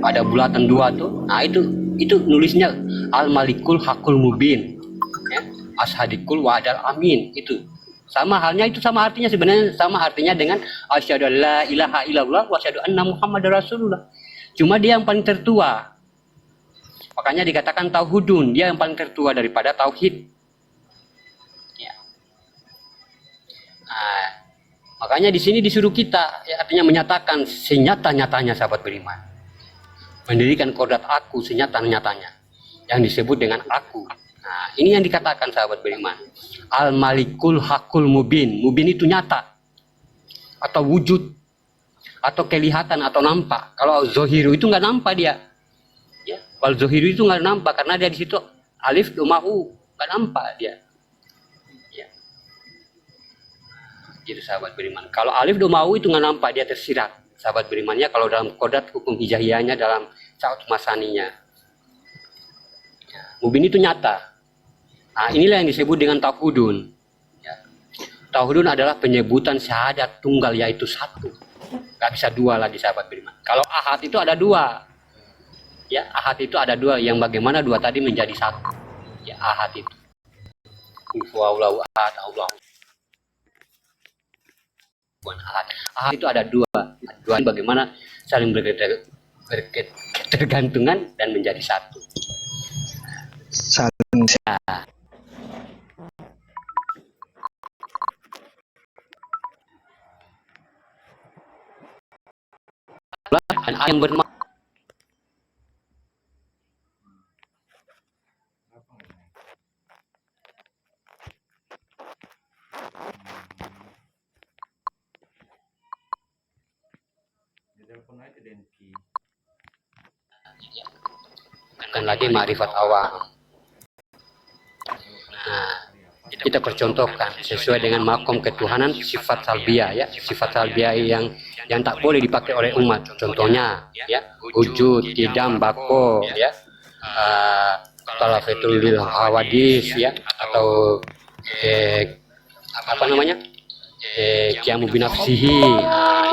ada bulatan dua tuh. Nah itu nulisnya al-malikul hakul mubin, ya. Ashadikul wa'adal amin. Itu sama halnya, itu sama artinya sebenarnya, sama artinya dengan asyhadu alla ilaha illallah wa asyhadu anna muhammadar rasulullah. Cuma dia yang paling tertua. Makanya dikatakan tauhidun, dia yang paling tertua daripada tauhid. Ya. Nah, makanya di sini disuruh kita, ya, artinya menyatakan senyata-nyatanya sahabat beriman. Mendirikan kodrat aku senyata-nyatanya, yang disebut dengan aku. Nah, ini yang dikatakan sahabat beriman. Al-malikul hakul mubin. Mubin itu nyata, atau wujud, atau kelihatan, atau nampak. Kalau zohiru itu nggak nampak dia. Ya, kalau zohiru itu nggak nampak karena dia di situ alif domahu, nggak nampak dia. Ya. Gitu sahabat beriman. Kalau alif domahu itu nggak nampak, dia tersirat. Sahabat berimannya kalau dalam kodrat hukum hijaiyahnya, dalam saut masaninya. Ya. Mubin itu nyata. Nah, inilah yang disebut dengan tauhidun. Ya. Tauhidun adalah penyebutan syahadat tunggal, yaitu satu. Gak bisa dua lagi sahabat beriman. Kalau ahad itu ada dua. Ya, ahad itu ada dua, yang bagaimana dua tadi menjadi satu. Ya, ahad itu. Allahu ahad, Allahu. Ahad. Ahad itu ada dua. Dua bagaimana saling berketergantungan dan menjadi satu. Saling. Ya. Dan yang bermakna bukan lagi ma'rifat awam. Nah, kita percontohkan sesuai dengan makom ketuhanan sifat salbiah, ya, sifat salbiah yang tak boleh dipakai oleh umat. Contohnya, ya, wujud, kidam, bako, ya, talafatul lil hawadis, ya, atau apa namanya, qiyamu binafsihi.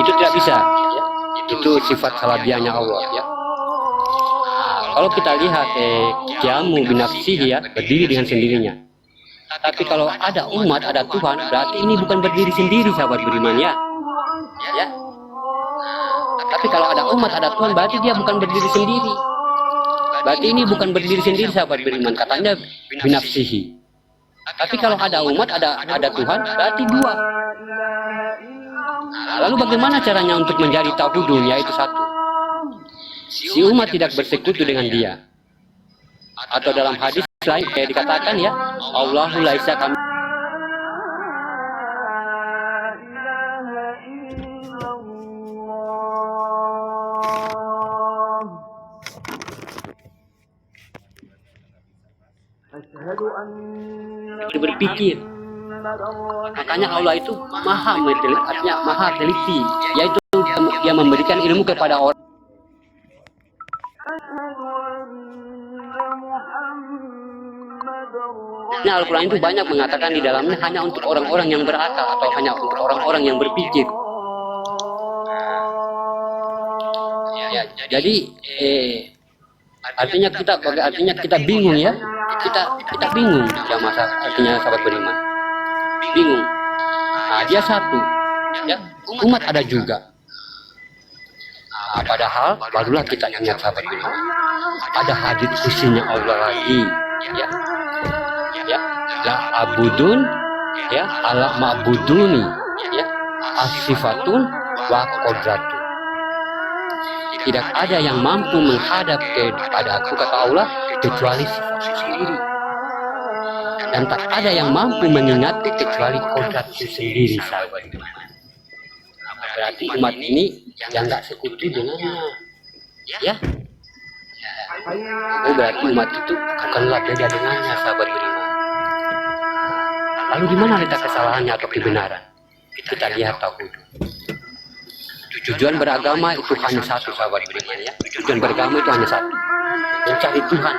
Itu tidak bisa, ya. Itu sifat salbiahnya Allah, ya. Kalau kita lihat qiyamu binafsihi, ya, berdiri dengan sendirinya. Tapi kalau ada umat, ada Tuhan, berarti ini bukan berdiri sendiri sahabat beriman, ya. Ya. Tapi kalau ada umat, ada Tuhan, berarti dia bukan berdiri sendiri. Berarti ini bukan berdiri sendiri sahabat beriman, katanya binafsihi. Tapi kalau ada umat, ada Tuhan, berarti dua. Nah, lalu bagaimana caranya untuk menjadi tauhidun, yaitu satu? Si umat tidak bersekutu dengan dia. Atau dalam hadis lain kayak dikatakan, ya, Allahu laisa kami. Berpikir. Makanya Allah itu maha meneliti, artinya maha teliti, yaitu dia memberikan ilmu kepada orang. Nah, Al-Quran itu banyak mengatakan di dalamnya hanya untuk orang-orang yang berakal atau hanya untuk orang-orang yang berpikir. Ya, jadi artinya kita bingung, ya. Kita bingung ya, masa artinya sahabat beriman. Bingung. Nah, dia satu. Ya, umat ada juga. Nah, padahal barulah kita ingat sahabat beriman. Ada hadits kursinya Allah lagi, ya. Ya, la abudun, ya, ala ma'buduni, ya, asifatun wa qodratun. Tidak ada yang mampu menghadap kepada aku, kata Allah, kecuali sifatku sendiri. Dan tak ada yang mampu mengingati kecuali kodratku sendiri, sahabat. Berarti umat ini yang gak sekutu dengannya, ya. Oh, berarti umat itu bukanlah beda dengannya, sahabat beriman. Lalu di mana letak kesalahannya atau kebenaran? Kita lihat tauhid. Tujuan beragama itu hanya satu, sahabat beriman, ya. Tujuan beragama itu hanya satu, mencari Tuhan.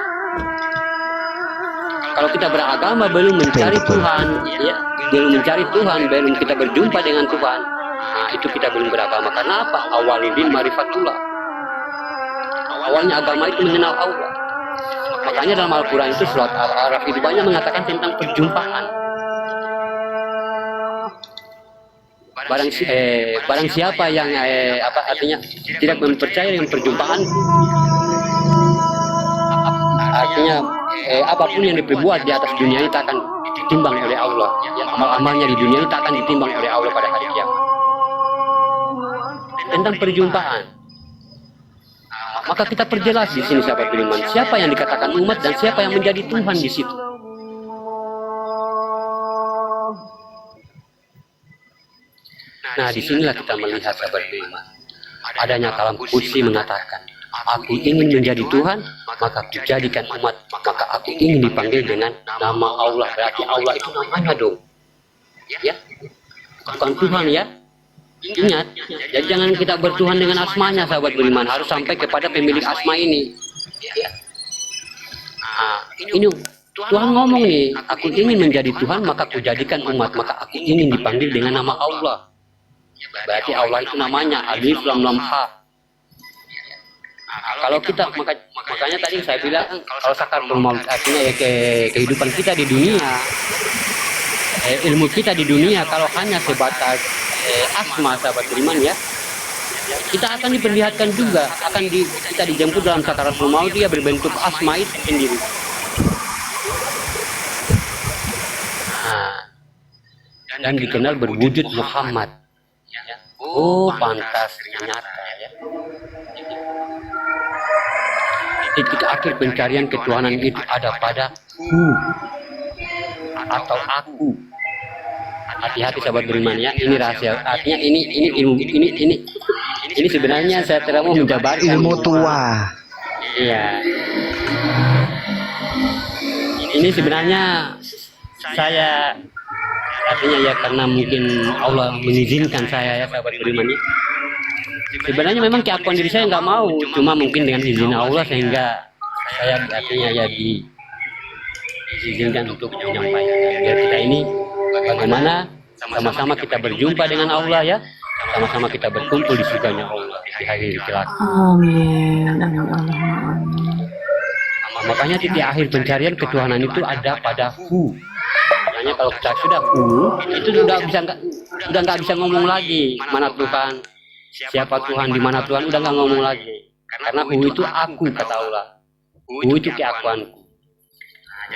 Kalau kita beragama belum mencari Tuhan, ya, belum mencari Tuhan, belum kita berjumpa dengan Tuhan, nah, itu kita belum beragama. Karena apa? Awalidin marifatullah. awalnya agama itu mengenal Allah. Makanya dalam Al-Quran itu surat Al-Araf itu banyak mengatakan tentang perjumpaan. Barang siapa yang artinya tidak mempercayai dengan perjumpaan, artinya apapun yang diperbuat di atas dunia ini tak akan ditimbang oleh Allah. Amal-amalnya di dunia ini tak akan ditimbang oleh Allah pada hari kiamat. Tentang perjumpaan, maka kita perjelas di sini sahabat beriman, siapa yang dikatakan umat dan siapa yang menjadi Tuhan di situ. Nah, disinilah kita melihat sahabat beriman, adanya kalam kursi mengatakan, aku ingin menjadi Tuhan, maka aku jadikan umat, maka aku ingin dipanggil dengan nama Allah. Berarti Allah itu namanya dong, ya, bukan Tuhan ya. Ingat, jadi jangan kita bertuhan dengan asmanya sahabat beriman, harus sampai kepada pemilik asma ini. Nah, ini Tuhan ngomong nih, aku ingin menjadi Tuhan, maka aku jadikan umat, maka aku ingin dipanggil dengan nama Allah. Berarti Allah itu namanya Alif Lam Lam Ha. Kalau kita makanya tadi saya bilang, kalau sakaratul maut artinya ya kehidupan kita di dunia, ilmu kita di dunia kalau hanya sebatas asma sahabat beriman ya, kita akan diperlihatkan juga, kita dijemput dalam sakaratul maut dia berbentuk asma itu sendiri. Nah, dan dikenal berwujud Muhammad. Oh, pantas ternyata ya. Titik akhir pencarian ketuhanan itu ada pada atau aku. Hati-hati sahabat beriman ya, ini rahasia. Artinya ini ilmu ini sebenarnya saya tidak mau menjabarkan ilmu tua. Iya. Ini sebenarnya saya artinya ya karena mungkin Allah mengizinkan saya ya sahabat beriman ya. Sebenarnya memang keakuan diri saya nggak mau, cuma mungkin dengan izin Allah sehingga saya artinya ya diizinkan untuk menyampaikan. Biar kita ini bagaimana sama-sama kita berjumpa dengan Allah ya, sama-sama kita berkumpul di surganya Allah di hari kelak. Amin. Makanya titik akhir pencarian ketuhanan itu ada pada Makanya kalau kita sudah itu sudah nggak bisa ngomong lagi mana Tuhan, siapa Tuhan, di mana Tuhan, udah nggak ngomong lagi. Karena itu aku, kata Allah. Itu keakuanku.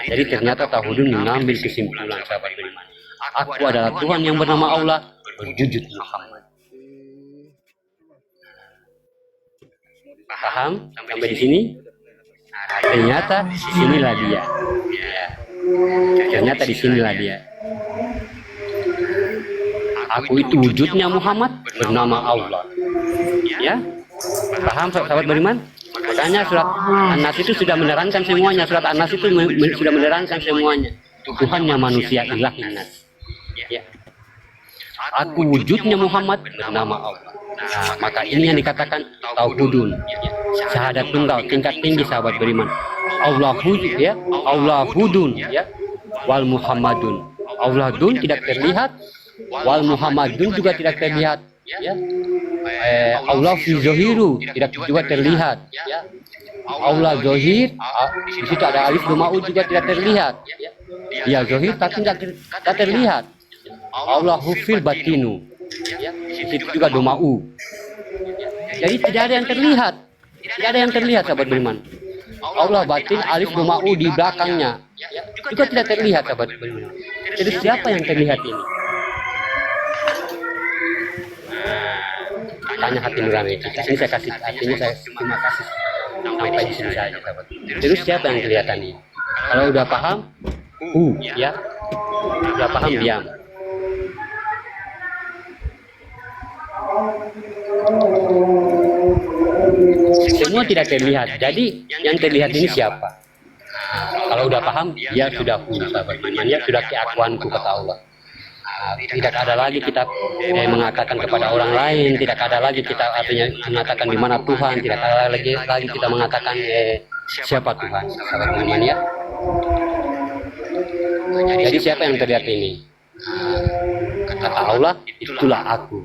Jadi ternyata Tauhidun mengambil kesimpulan sahabat beriman. Aku adalah Tuhan yang bernama Allah, berwujud Muhammad. Paham sampai di sini? Ternyata disinilah dia. Ternyata disinilah dia. Aku itu wujudnya Muhammad bernama Allah. Ya, paham sahabat beriman? Makanya surat An-Nas itu sudah menerangkan semuanya. Surat An-Nas itu sudah menerangkan semuanya. Tuhannya manusia ilahi nas. Ya. Aku wujudnya Muhammad bernama Allah. Nah, maka ini yang dikatakan tauhidun. Syahadat tunggal tingkat tinggi sahabat beriman. Allahudun ya, Allahudun ya. Wal Muhammadun. Allahudun tidak terlihat, wal Muhammadun juga tidak terlihat ya. Allah fi zohiru tidak juga terlihat ya. Allah zohir di situ ada alif doma'u juga tidak terlihat ya, zohir tapi tidak terlihat. Allah fil batinu ya, di situ juga doma'u. Jadi tidak ada yang terlihat, tidak ada yang terlihat sahabat beriman. Allah batin alif doma'u di belakangnya ya, juga tidak terlihat sahabat beriman. Jadi siapa yang terlihat ini? Tanya hati nurani kita. Ini saya kasih artinya, saya cuma kasih sampai di sini saja sahabat. Terus siapa yang kelihatan ini? Kalau udah paham, ya, udah paham diam. Semua tidak terlihat. Jadi yang terlihat ini siapa? Kalau udah paham, dia sudah sahabat beriman, dia sudah keakuanku kata Allah. Tidak ada lagi kita mengatakan kepada orang lain, tidak ada lagi kita artinya mengatakan di mana Tuhan, tidak ada lagi kita mengatakan siapa Tuhan, sahabat beriman ya. Jadi siapa yang terlihat ini? Kata Allah, itulah aku.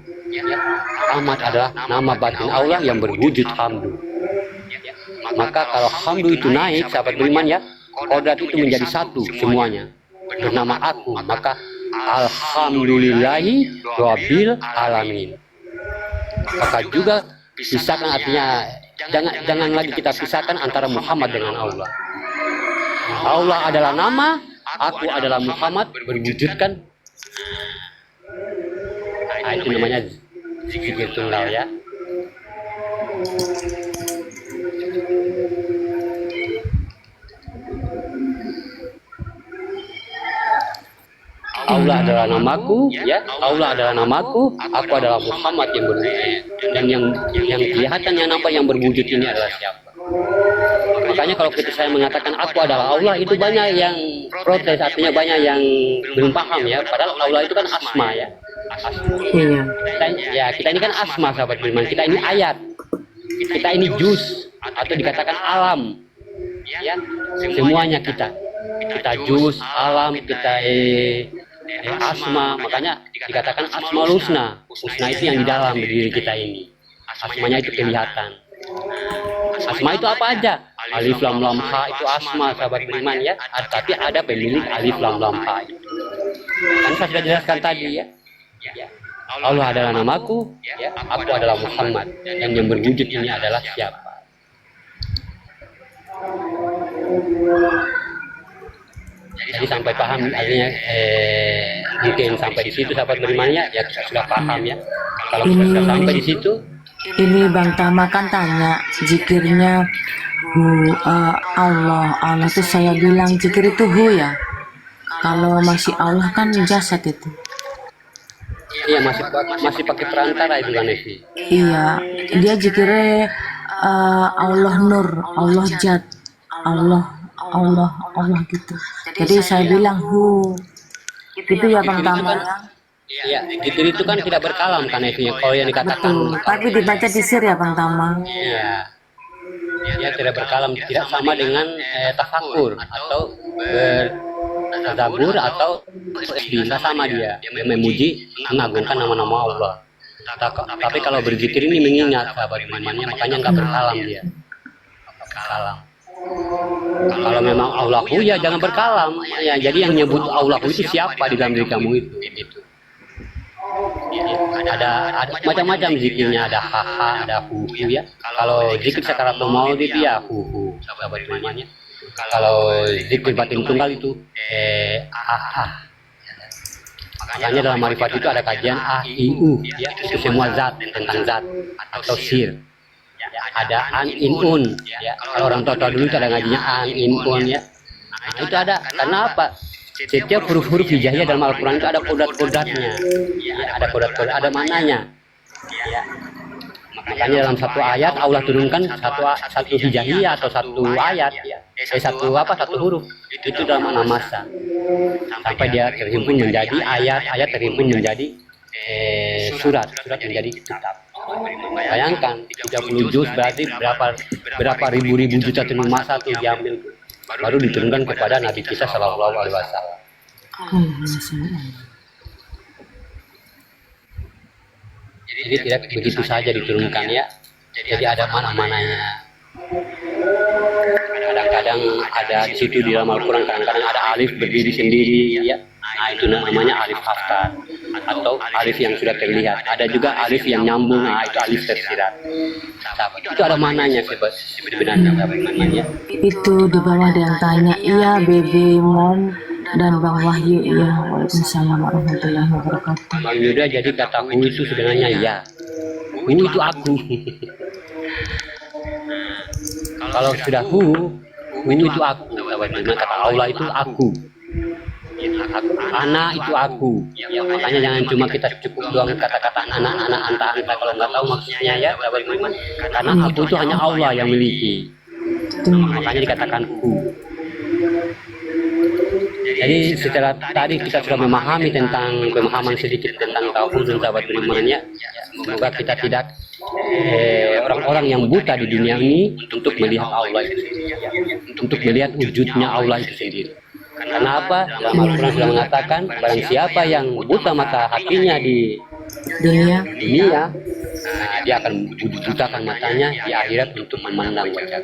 Ahmad adalah nama batin Allah yang berwujud hamdu. Maka kalau hamdu itu naik, sahabat beriman ya, kodrat itu menjadi satu semuanya bernama aku, maka alhamdulillahi rabbil alamin. Maka juga pisahkan, artinya jangan lagi kita pisahkan antara Muhammad dengan Allah. Allah adalah nama, aku adalah Muhammad, berwujudkan. Nah, itu namanya zikir tunggal ya. Allah adalah namaku, ya. Allah adalah namaku, aku adalah Muhammad yang berwujud. Dan yang kelihatan, yang nampak, yang berwujud ini adalah siapa? Makanya kalau kita saya mengatakan aku adalah Allah, itu banyak yang protes, artinya banyak yang belum paham ya. Padahal Allah itu kan asma ya. Iya. Kita ini kan asma, sahabat beriman. Kita ini ayat. Kita ini juz atau dikatakan alam. Ya, semuanya kita juz, alam, kita asma, makanya dikatakan asmaul husna. Husna itu yang di dalam diri kita ini. Asmanya itu kelihatan. Asma itu apa aja? Alif lam lam ha itu asma, sahabat beriman ya. Tapi ada pemilik alif lam lam ha itu. Kan saya sudah jelaskan tadi ya. Allah adalah namaku, ya. Aku adalah Muhammad, dan yang berwujud ini adalah siapa? Jadi sampai paham artinya, mungkin sampai di situ sahabat berimannya ya, sudah paham ya. Kalau kita sudah sampai di situ, Ini Bang Tama kan tanya zikirnya Allah tuh saya bilang zikir itu ya. Kalau masih Allah kan jasad itu. iya masih pakai perantara itu kan Evi. Iya, dia zikirnya Allah Nur, Allah Jat, Allah gitu. Jadi saya bilang itu ya Bang Tama. Iya, zikir itu kan tidak berkalam kan Evi. Kalau yang dikatakan, Betul, tapi dibaca di sir ya Bang Tama. iya, dia tidak berkalam, tidak sama dengan tafakur atau berzabur atau tidak sama dia memuji, mengagungkan nama-nama Allah. Tapi kalau berzikir ini mengingat sahabat imannya, makanya nggak berkalam dia. Berkalam. Kalau memang Allahu ya jangan berkalam. Ya, jadi yang nyebut Allahu itu siapa di dalam diri kamu itu. Ada macam-macam zikirnya, ada haha, ada huhu ya. Kalau zikir sakaratul maut itu ya huhu, sahabat imannya. Kalau zikir batin tunggal itu makanya dalam marifat itu ada kajian iu ya, itu semua zat, tentang zat atau sir. Ada an in un ya. Kalau orang tua dulu itu ada ngajinya an in un ya. Nah, itu ada karena apa? Setiap huruf-huruf hijaiyah dalam Al-Quran itu ada kodrat-kodratnya ya, ada kodrat-kodrat, ada maknanya ya. Makanya dalam satu ayat Allah turunkan satu hijaiyah atau satu ayat ya, satu huruf itu dalam makna masa sampai dia terhimpun menjadi ayat terhimpun menjadi surat menjadi kitab. Bayangkan 30 juz berarti berapa ribu juta tahun masa itu diambil, baru diturunkan kepada Nabi kita Shallallahu Alaihi Wasallam. Jadi tidak begitu saja diturunkan ya. Jadi ada mana-mananya. Kadang-kadang ada di situ di dalam Al-Quran, kadang-kadang ada alif berdiri sendiri ya. Nah itu namanya alif haftar atau alif yang sudah terlihat. Ada juga alif yang nyambung, nah itu alif tersirat. Itu ada mananya sebenarnya, namanya. Itu di bawah ada yang tanya, iya Bebe Mon dan Bang Wahyu, iya. Waalaikumsalam warahmatullahi wabarakatuh. Bang Yuda, jadi kata hu itu sebenarnya ya. Hu itu aku. Kalau sudah hu itu aku. Kata Allah itu aku. Anak itu aku ya, makanya jangan cuma kita cukup doang kata-kata anak anta kalau nggak tahu maksudnya ya, karena aku itu hanya Allah yang miliki, makanya dikatakan ku. Jadi setelah tadi kita sudah memahami tentang pemahaman sedikit tentang tauhid dan sahabat berimannya, semoga kita tidak orang-orang yang buta di dunia ini untuk melihat Allah itu sendiri, untuk melihat wujudnya Allah itu sendiri. Karena apa? Dalam Al-Quran sudah mengatakan, barang siapa yang buta mata hatinya dunia, dia akan dibutakan matanya di akhirat untuk memandang wajah.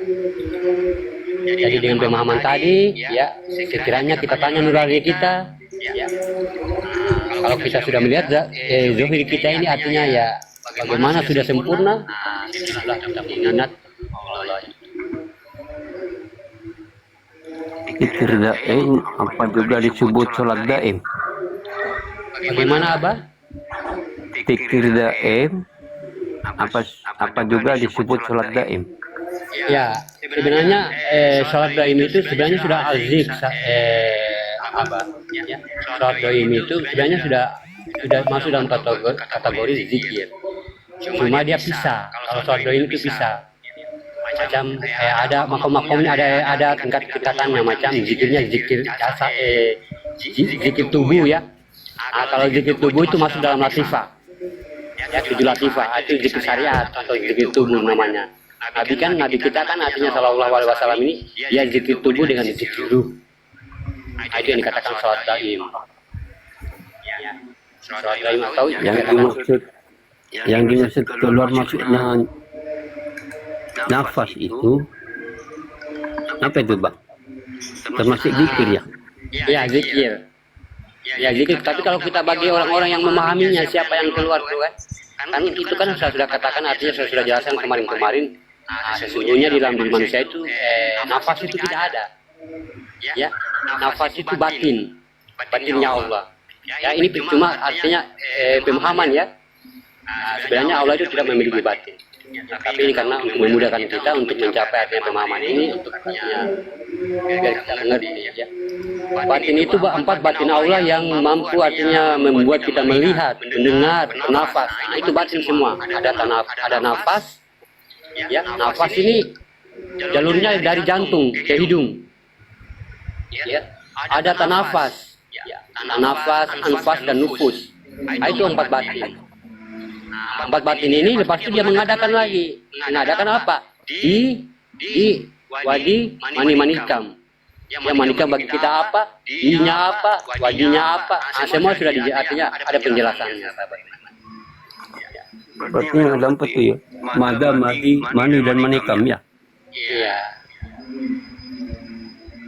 Jadi dengan pemahaman tadi, ya, sekiranya kita tanya nurani kita, ya, kalau kita sudah melihat zahir kita ini artinya ya bagaimana sudah sempurna, itulah kita mengingat Allah. Zikir daim apa juga disebut sholat daim? Bagaimana Abah? Zikir daim apa juga disebut sholat daim? Ya, sebenarnya sholat daim itu sebenarnya sudah azik, Abah. Ya, sholat daim itu sebenarnya sudah masuk dalam kategori zikir. Cuma dia pisah. Kalau sholat daim itu pisah. Macam ada makom-makomnya, ada tingkat-tingkatannya, macam zikirnya zikir tubuh ya. Kalau zikir tubuh itu masuk dalam latifah. Ya, 7 latifah itu zikir syariat atau zikir tubuh namanya. Nabi kita kan artinya sallallahu alaihi wasallam ini dia zikir tubuh dengan zikir ruh. Itu yang dikatakan sholat daim. Sholat daim atau yang dimaksud keluar masuknya nafas itu apa itu Bang? Termasuk zikir ya? Ya zikir. Ya zikir. Tapi kalau kita bagi orang-orang yang memahaminya siapa yang keluar tuh kan itu kan sudah katakan artinya sudah jelaskan kemarin. Sesungguhnya di dalam diri manusia itu nafas itu tidak ada. Ya, nafas itu batinnya Allah. Ya ini cuma artinya pemahaman ya. Sebenarnya Allah itu tidak memiliki batin. Tapi ini karena untuk memudahkan kita untuk mencapai artinya pemahaman ini untuk artinya biar kita mengerti ya. Batin itu 4 batin Allah yang mampu artinya membuat kita melihat, mendengar, bernafas. Nah, itu batin semua. Ada nafas. Ya, nafas ini jalurnya dari jantung ke hidung. Ya, ada tanafas, anfas dan nufus. Nah, itu 4 batin. 4 batin ini lepas itu dia mengadakan apa? Di wadi manikam. Yang manikam bagi kita apa? Dinya apa? Wadinya apa? Nah, semua sudah artinya ada penjelasannya. Berarti yang ada 4 itu ya? Mada, mani dan manikam ya? Iya.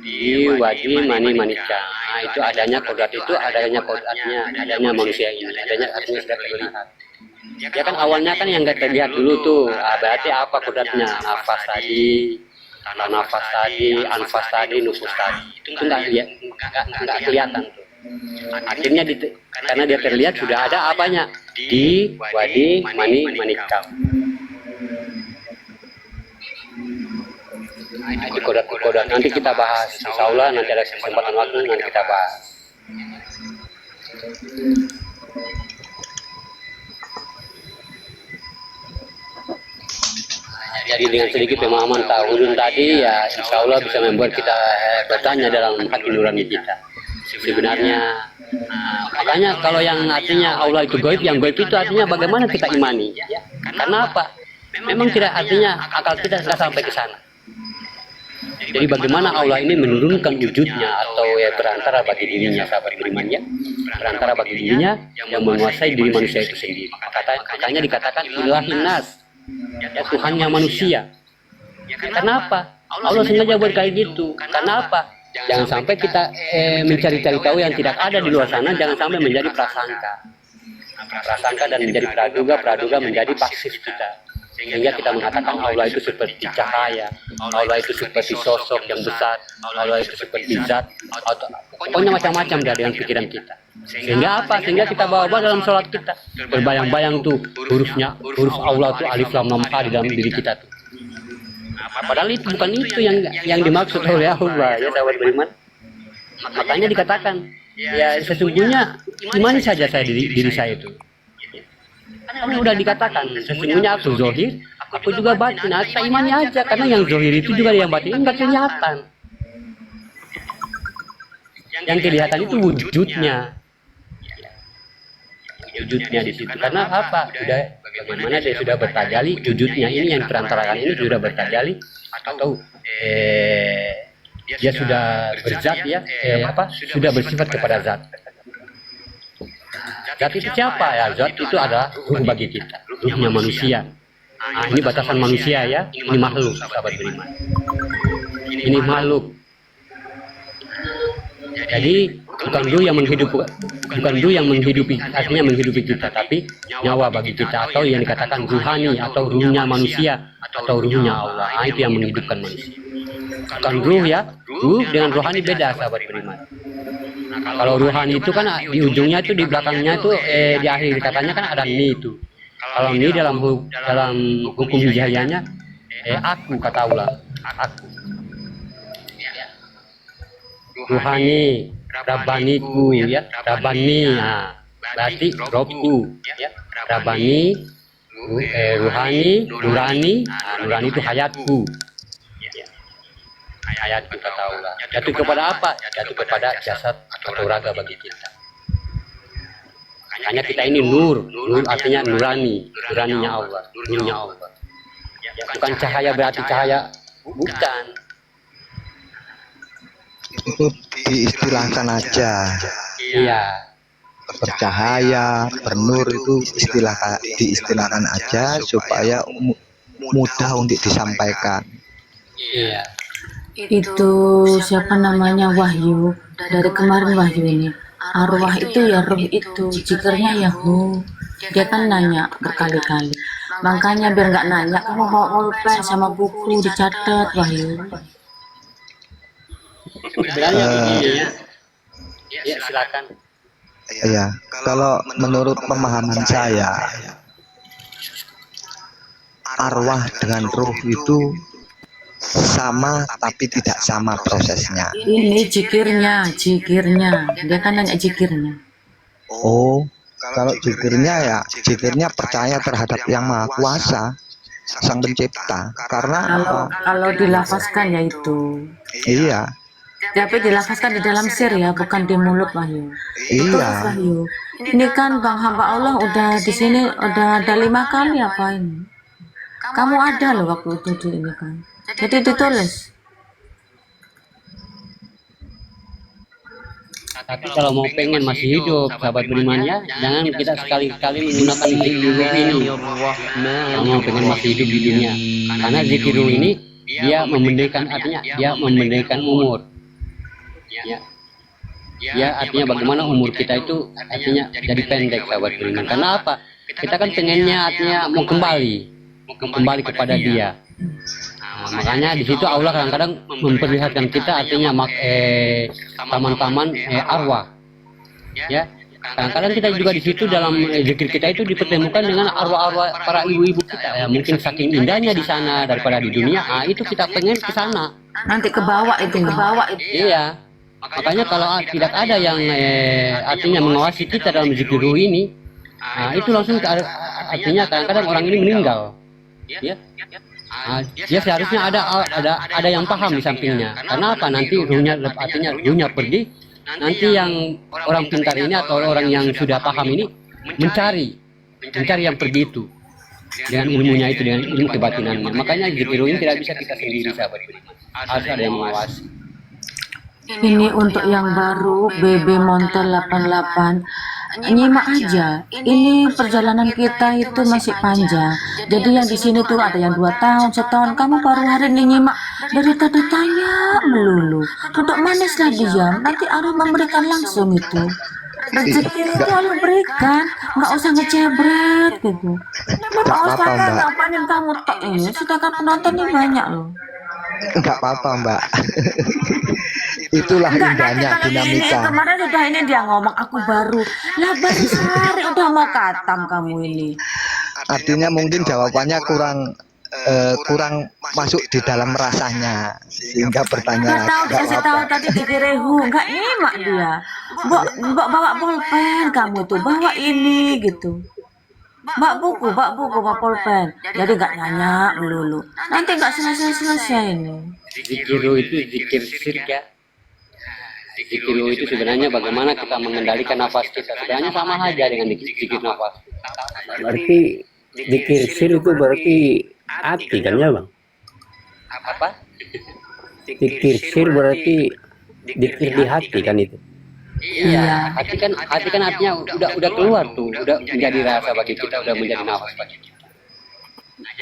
Di wadi manikam. Nah, itu adanya kodrat itu adanya manusia ini. Adanya artinya sudah terlihat. Ya kan awalnya kan yang nggak terlihat dulu tuh, berarti apa kodratnya? Nafas tadi, anfas tadi, nufus tadi. Itu nggak kelihatan tuh. Akhirnya karena dia terlihat sudah ada apanya di wadi manikam. Itu kodrat nanti kita bahas. Insya Allah nanti ada kesempatan waktu nanti kita bahas. Jadi dengan sedikit pemahaman ta'awudun tadi ya insya Allah bisa membuat kita bertanya dalam hati nurani kita. Sebenarnya makanya kalau yang artinya Allah itu gaib, yang gaib itu artinya bagaimana kita imani. Karena apa? Memang tidak artinya akal kita sudah sampai ke sana. Jadi bagaimana Allah ini menurunkan wujudnya atau ya perantara bagi dirinya, sahabat beriman ya, perantara bagi dirinya yang menguasai diri manusia itu sendiri. Makanya dikatakan ilahin nas, ya Tuhannya manusia. Kenapa? Allah sengaja buat kayak gitu. Kenapa? Jangan sampai kita mencari-cari tahu yang tidak ada di luar sana, jangan sampai menjadi prasangka dan menjadi praduga menjadi pasif kita. Sehingga kita mengatakan Allah itu seperti cahaya, Allah itu seperti sosok yang besar, Allah itu seperti zat, atau pokoknya macam-macam dengan pikiran kita. Sehingga apa? Sehingga kita bawa dalam sholat kita. Berbayang-bayang tuh huruf Allah tuh alif lam mim di dalam diri kita tuh. Padahal itu bukan itu yang dimaksud oleh Allah ya sahabat beriman. Makanya dikatakan ya sesungguhnya imani saja saya diri saya itu. Karena udah dikatakan sesungguhnya aku zohir, aku juga batin. Nah, kita imani aja karena yang zohir itu juga yang batin enggak kelihatan. Yang kelihatan itu wujudnya di situ. Karena apa? Sudah bagaimana dia sudah bertajali wujudnya ini yang perantarakan ini sudah bertajali atau dia sudah berzat ya sudah bersifat kepada zat. Zat itu siapa ya? Zat itu adalah ruh bagi kita, ruhnya manusia. Nah, ini batasan manusia ya, ini makhluk, sahabat beriman. Ini makhluk. Jadi bukan ruh yang menghidupi, artinya menghidupi kita, tapi nyawa bagi kita, atau yang dikatakan ruhani, atau ruhnya manusia, atau ruhnya Allah. Nah, itu yang menghidupkan manusia. Bukan ruh ya, ruh dengan rohani beda, sahabat beriman. Nah, kalau ruhani itu kan di ujungnya itu, di belakangnya itu, di akhir katanya kan ada ni itu. Kalau ni dalam hukum hijayahnya, aku kata Allah, aku. Ruhani, Rabbaniku ya, Rabbani, nah, berarti Robku ya, Rabbani, Ruhani, Nurani, nah, Nurani itu hayatku ya. Hayatku kata Allah. Jatuh kepada apa? Jatuh kepada jasad atau raga bagi kita. Hanya kita ini nur artinya nurani, nuraninya Allah, nurnya Allah. Bukan cahaya berarti cahaya, bukan. Itu diistilahkan aja. Iya. Bercahaya, bernur itu diistilahkan aja supaya mudah untuk disampaikan. Iya. Itu siapa namanya, Wahyu. Dari kemarin Wahyu ini. Arwah itu ya ruh itu, zikirnya ya hu. Dia kan nanya berkali-kali. Makanya biar nggak nanya, kamu bawa pulpen sama buku dicatat, Wahyu. Sebenarnya begini ya. Ya, silakan. Ya, kalau menurut pemahaman saya, arwah dengan ruh itu sama tapi tidak sama prosesnya. Ini zikirnya. Dia kan nanya zikirnya. Oh, kalau zikirnya percaya terhadap yang maha kuasa, sang pencipta. Karena Kalau dilafazkan ya itu. iya, Tapi dilafazkan di dalam sir ya, bukan di mulut, Wahyu. Betul, iya, Wahyu. Ini kan Bang hamba Allah udah di sini udah ada 5 kali apa ini? Kamu ada loh waktu itu di ini kan. Jadi ditulis. Tapi kalau mau pengen masih hidup, sahabat beriman ya, jangan kita sekali-kali menggunakan zikir ini. Kalau mau pengen masih hidup di dunia, karena zikir ini dia memendekkan, artinya dia memendekkan umur. Ya, artinya bagaimana umur kita itu artinya jadi pendek, sahabat beriman. Karena apa? Kita kan pengennya artinya mau kembali kepada Dia. Nah, makanya di situ Allah kadang-kadang memperlihatkan kita artinya taman-taman arwah. Ya, kadang-kadang kita juga di situ dalam zikir kita itu dipertemukan dengan arwah-arwah para ibu-ibu kita. Ya, mungkin saking indahnya di sana daripada di dunia. Ah, itu kita pengen ke sana. Nanti ke bawah itu. Iya. Makanya kalau tidak ada yang artinya mengawasi kita dalam zikir ruh ini, itu langsung artinya kadang-kadang orang ini meninggal. Ya. Dia seharusnya ada yang paham di sampingnya. Karena apa? Nanti ruhnya pergi. Nanti yang orang pintar ini atau orang yang sudah paham ini mencari yang pergi itu dengan ilmunya itu, dengan ilmu kebatinannya. Makanya zikir ruh ini tidak bisa kita sendiri, sahabat beriman. Harus ada yang mengawasi. Ini untuk yang baru BB Montel 88. Nyimak aja. Ini perjalanan kita itu masih panjang. Jadi yang di sini tuh ada yang 2 tahun, setahun. Kamu baru hari ini nyimak. Dari tadi tanya melulu. Duduk manislah diam. Nanti Allah memberikan langsung itu. Rezeki itu Allah berikan. Nggak usah ngecebret gitu. Nggak usah ngapain kamu tak ini. Sedangkan penontonnya banyak loh. nggak apa-apa Mbak. Itulah indahnya dinamika. Kemarin udah ini dia ngomong aku baru. Lah baru sehari udah mau katam kamu ini. Artinya mungkin jawabannya kurang masuk di dalam rasanya sehingga bertanya. Dikasih tahu tadi dikirehu nggak nyimak dia. Mbak bawa pulpen kamu tuh, bawa ini gitu. Mbak buku, bawa pulpen. Jadi nggak nanya melulu. Nanti nggak selesai ini. Zikir itu zikir syirik ya. Zikir itu sebenarnya bagaimana kita mengendalikan nafas kita. Sebenarnya sama aja dengan zikir nafas. Berarti zikir sir itu berarti hati kan ya Bang? Apa? Zikir sir berarti zikir di hati kan itu? Iya, hati kan artinya udah keluar tuh, udah menjadi rasa bagi kita, udah menjadi nafas bagi kita.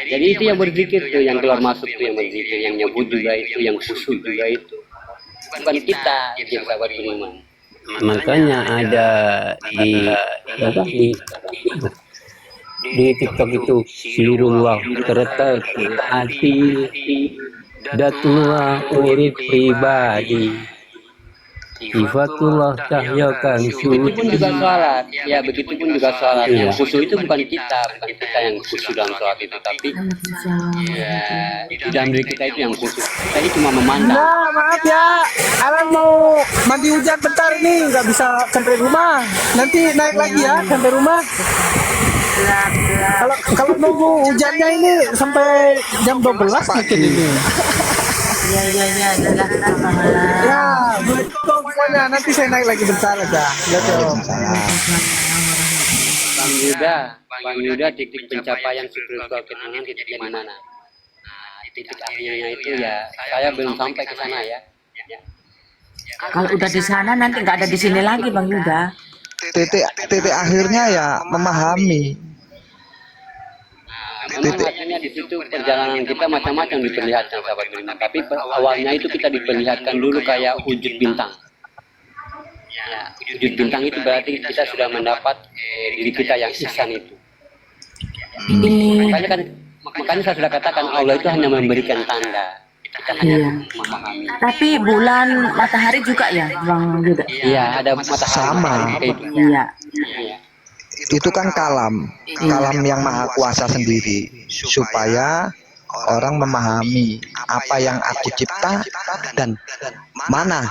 Jadi itu yang berzikir tuh, yang keluar masuk tuh yang berzikir, yang nyebut juga itu, yang khusyuk juga itu. Bukan kita yang sahabat beriman. Makanya ada di apa di TikTok itu sirullah terletak di hati datullah urip pribadi sifatullah cahyakan Begitu pun juga sholat, ya begitu pun juga sholat. Iya. Yang khusyuk itu bukan kita yang khusyuk dalam sholat itu, tapi ya di dalam diri kita itu yang khusyuk. Kita ini cuma memandang. Nah, maaf ya, Alan mau mandi hujan bentar nih, nggak bisa sampai rumah. Nanti naik lagi ya sampai rumah. Kalau nunggu hujannya ini sampai jam 12 mungkin ini. Iya, Ya, begitu pokoknya nanti saya naik lagi bentar aja. Ya, Cok. Bang Yuda, titik pencapaian spiritual ketenangan titiknya di mana? Nah, titik akhirnya itu ya saya belum sampai ke sana ya. Kalau udah di sana nanti nggak ada di sini lagi Bang Yuda. Titik akhirnya ya memahami. Memang akhirnya di situ perjalanan kita macam-macam diperlihatkan sahabat beriman. Tapi awalnya itu kita diperlihatkan dulu kayak wujud bintang. Ya, wujud bintang itu berarti kita sudah mendapat diri kita yang ihsan itu. Ini Makanya saya sudah katakan Allah itu hanya memberikan tanda. Kita hanya Iya. memahami. tapi bulan matahari juga ya Bang Yuda. Iya, ada matahari Sama. kayak itu. Iya. Iya. Itu kan kalam yang maha kuasa sendiri, supaya orang memahami apa yang aku cipta dan mana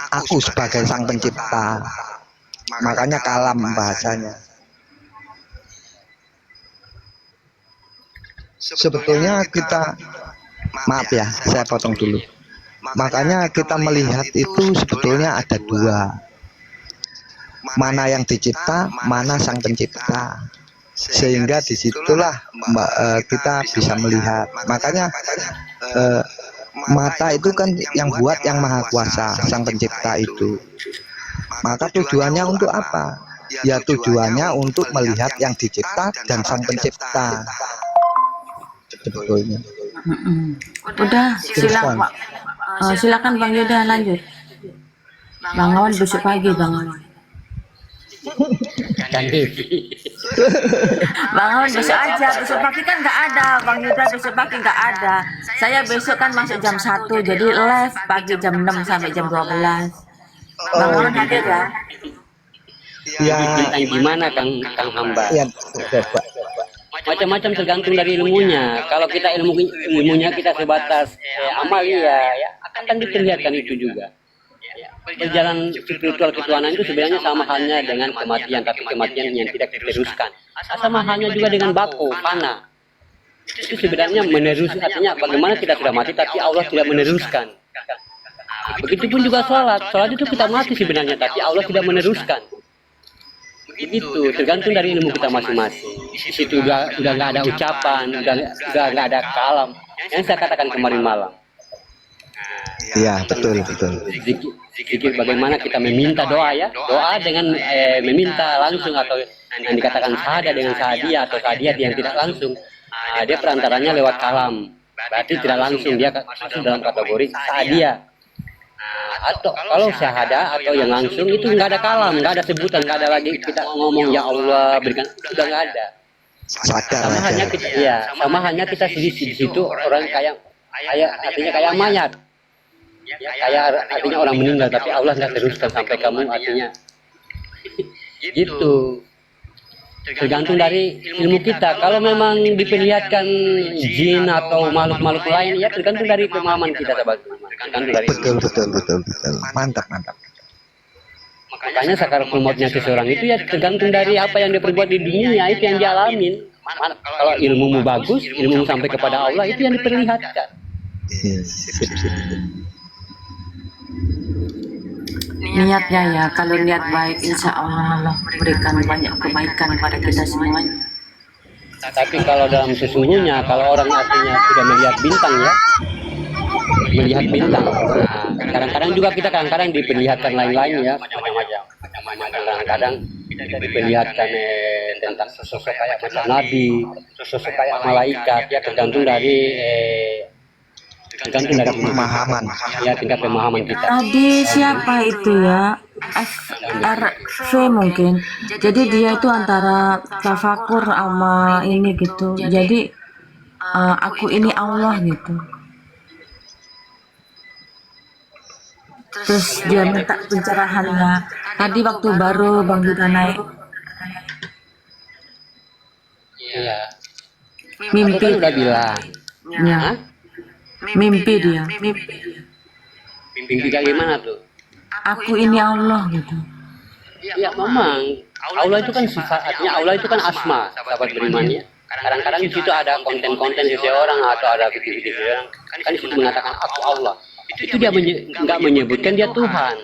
aku sebagai sang pencipta. Makanya kalam bahasanya. Sebetulnya kita, maaf ya, saya potong dulu. Makanya kita melihat itu sebetulnya ada dua. Mana yang dicipta, mana sang pencipta. Sehingga disitulah kita bisa melihat. Makanya mata itu kan yang buat yang maha kuasa, sang pencipta itu. Maka tujuannya untuk apa? Ya tujuannya untuk melihat yang dicipta dan sang pencipta. Sebetulnya. Udah silakan silakan Bang Yuda lanjut. Bang Awan besok pagi Bang Awan. Dan Bang Awan besok aja, besok pagi kan nggak ada, Bang Yuda besok pagi nggak ada. Saya besok kan masuk jam 1, jadi live pagi jam 6 sampai jam 12. Bang Awan hadir ya? Ya, yang gimana Kang Hamba? ya, coba. Macam-macam tergantung dari ilmunya. Kalau kita ilmunya kita sebatas amalia, ya akan diperlihatkan itu juga. Perjalanan spiritual ketuhanan itu sebenarnya sama halnya dengan kematian, tapi kematian yang tidak diteruskan. Sama halnya juga dengan bako, panah. Itu sebenarnya menerus, artinya bagaimana kita sudah mati tapi Allah tidak meneruskan. Begitupun juga sholat itu kita mati sebenarnya tapi Allah tidak meneruskan. Begitu, tergantung dari ilmu kita masing-masing. Di situ udah nggak ada ucapan, udah nggak ada kalam. Yang saya katakan kemarin malam. Iya, betul. Zikir bagaimana kita meminta doa ya, doa dengan meminta langsung atau yang dikatakan sahada dengan sahadia atau sahadiat yang tidak langsung. Dia perantaranya lewat kalam. Berarti tidak langsung dia masuk dalam kategori sahadia. Atau kalau syahada atau yang langsung itu nggak ada kalam, nggak ada sebutan, nggak ada lagi kita ngomong ya Allah berikan, sudah nggak ada. Sadar Sama hanya aja. kita, ya, sama hanya kita di situ orang kayak artinya kayak mayat. Kayak artinya orang meninggal tapi Allah nggak teruskan sampai kamu artinya. Gitu. Tergantung dari ilmu kita. Kalau memang diperlihatkan jin atau makhluk-makhluk lain, ya tergantung dari pemahaman kita, sahabat. Tergantung dari ilmu. Betul. Mantap. Makanya sakaratul mautnya seseorang itu ya tergantung dari apa yang dia perbuat di dunia, itu yang dia alamin. Kalau ilmumu bagus, ilmumu sampai kepada Allah, itu yang diperlihatkan. Sip. Niatnya ya, kalau niat baik insya Allah berikan banyak kebaikan kepada kita semuanya. Tapi kalau dalam sesungguhnya, kalau orang artinya sudah melihat bintang ya, melihat bintang. Nah, kadang-kadang juga kita diperlihatkan lain-lain ya, macam-macam. Kadang-kadang kita diperlihatkan tentang sosok kayak macam nabi, sosok kayak malaikat, ya tergantung dari pemahaman. ya tingkat pemahaman kita. Tadi siapa itu ya? FRV mungkin. Jadi dia itu antara tafakur sama ini gitu. Jadi aku ini Allah gitu. Terus dia minta pencerahannya. Tadi waktu baru Bang Yuda naik Iya. mimpi, Kan udah bilang. ya, mimpi dia. Mimpi kayak gimana tuh? Aku ini Allah gitu. Ya memang Allah itu kan sifat, artinya Allah itu kan asma, sahabat beriman ya. Kadang-kadang di situ ada konten-konten seseorang atau ada video-video seseorang, kan di situ mengatakan aku Allah. Itu dia nggak menyebutkan dia Tuhan,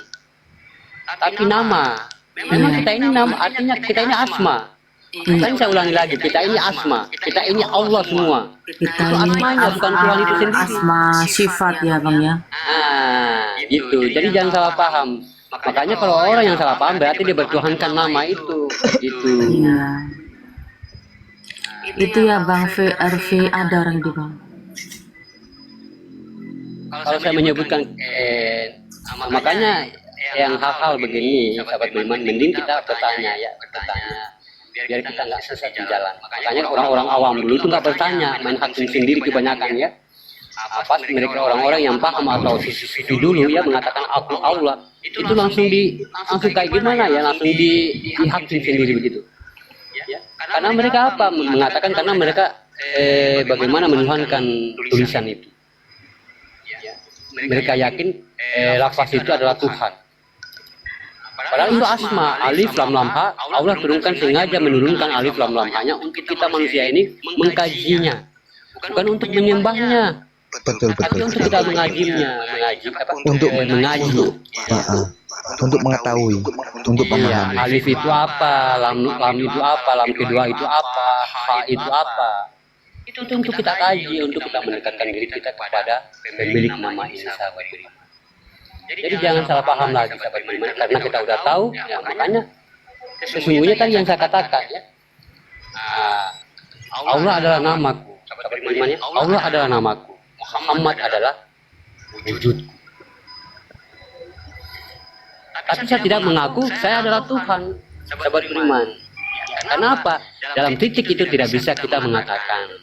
tapi nama. Memang kita ini nama, artinya kita ini asma. Kan saya ulangi lagi, kita ini asma, kita ini Allah semua. Kita Itu ini asmanya, bukan Tuhan itu sendiri. asma sifat ya Bang ya. Gitu. Jadi jangan salah paham. Makanya kalau orang yang salah paham berarti dia bertuhankan nama itu. Gitu. Iya. Itu ya Bang VRV ada orang di Bang. Kalau saya menyebutkan makanya yang hal-hal begini sahabat beriman mending kita bertanya ya, bertanya biar kita nggak sesat di jalan. Makanya orang-orang awam dulu itu nggak bertanya, main hakim sendiri kebanyakan ya. Pas mereka orang-orang yang paham atau sisi dulu ya mengatakan aku Allah, itu langsung kayak gimana ya, langsung dihakim sendiri begitu. Ya. Karena mereka apa? Mengatakan karena mereka bagaimana menuhankan tulisan itu. Mereka yakin lafaz itu adalah Tuhan. Padahal itu asma, alif lam lam ha. Allah turunkan sengaja menurunkan alif lam lam ha-nya untuk kita manusia ini mengkajinya, bukan untuk menyembahnya, Betul tapi betul. untuk kita mengajinya, Untuk mengaji. Untuk mengetahui, untuk Iya, memahami. alif itu apa, lam itu apa, lam kedua itu apa, ha itu apa. Itu untuk kita kaji, untuk kita mendekatkan diri kita kepada pemilik nama ini, sahabat beriman. Jadi jangan salah paham lagi sahabat beriman, karena kita udah tahu, ya makanya sesungguhnya tadi yang saya katakan ya, Allah adalah namaku, sahabat beriman ya, Allah adalah namaku, Muhammad adalah wujudku. Tapi saya tidak mengaku saya adalah Tuhan, sahabat beriman. Kenapa? Dalam titik itu tidak bisa kita mengatakan,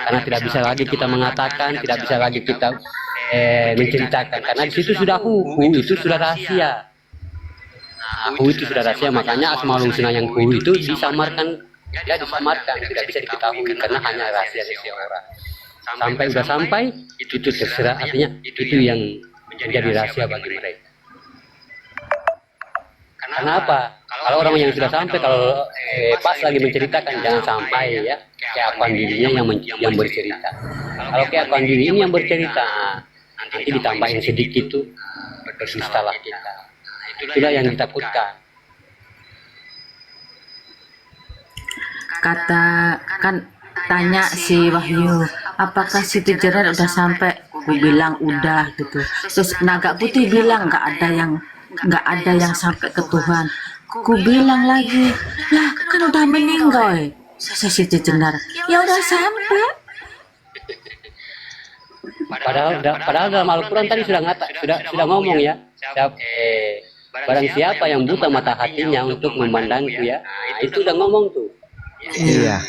karena tidak bisa lagi kita mengatakan, tidak bisa lagi kita menceritakan, karena di situ sudah itu sudah rahasia. Itu sudah rahasia, makanya Asmaul Husna yang itu disamarkan, ya disamarkan, tidak bisa diketahui karena hanya rahasia seseorang. Sampai itu terserah, artinya itu yang menjadi rahasia bagi mereka. Karena apa? Kalau orang yang sudah sampai, kalau pas lagi menceritakan jangan sampai ya keakuan dirinya yang bercerita. Kalau keakuan diri ini yang bercerita, nanti ditambahin sedikit tuh berdustalah kita. Itulah yang ditakutkan. Kan tanya si Wahyu, apakah Siti Jenar udah sampai? Ku bilang udah gitu. Terus Naga Putih bilang nggak ada yang sampai ke Tuhan. Ku bilang lagi, lah kan udah meninggal. Saya Siti Jenar, ya udah sampai. Padahal dalam Al-Quran tadi sudah ngomong ya. Barang siapa yang buta mata hatinya untuk memandangku ya, nah, itu udah ngomong tuh. Iya.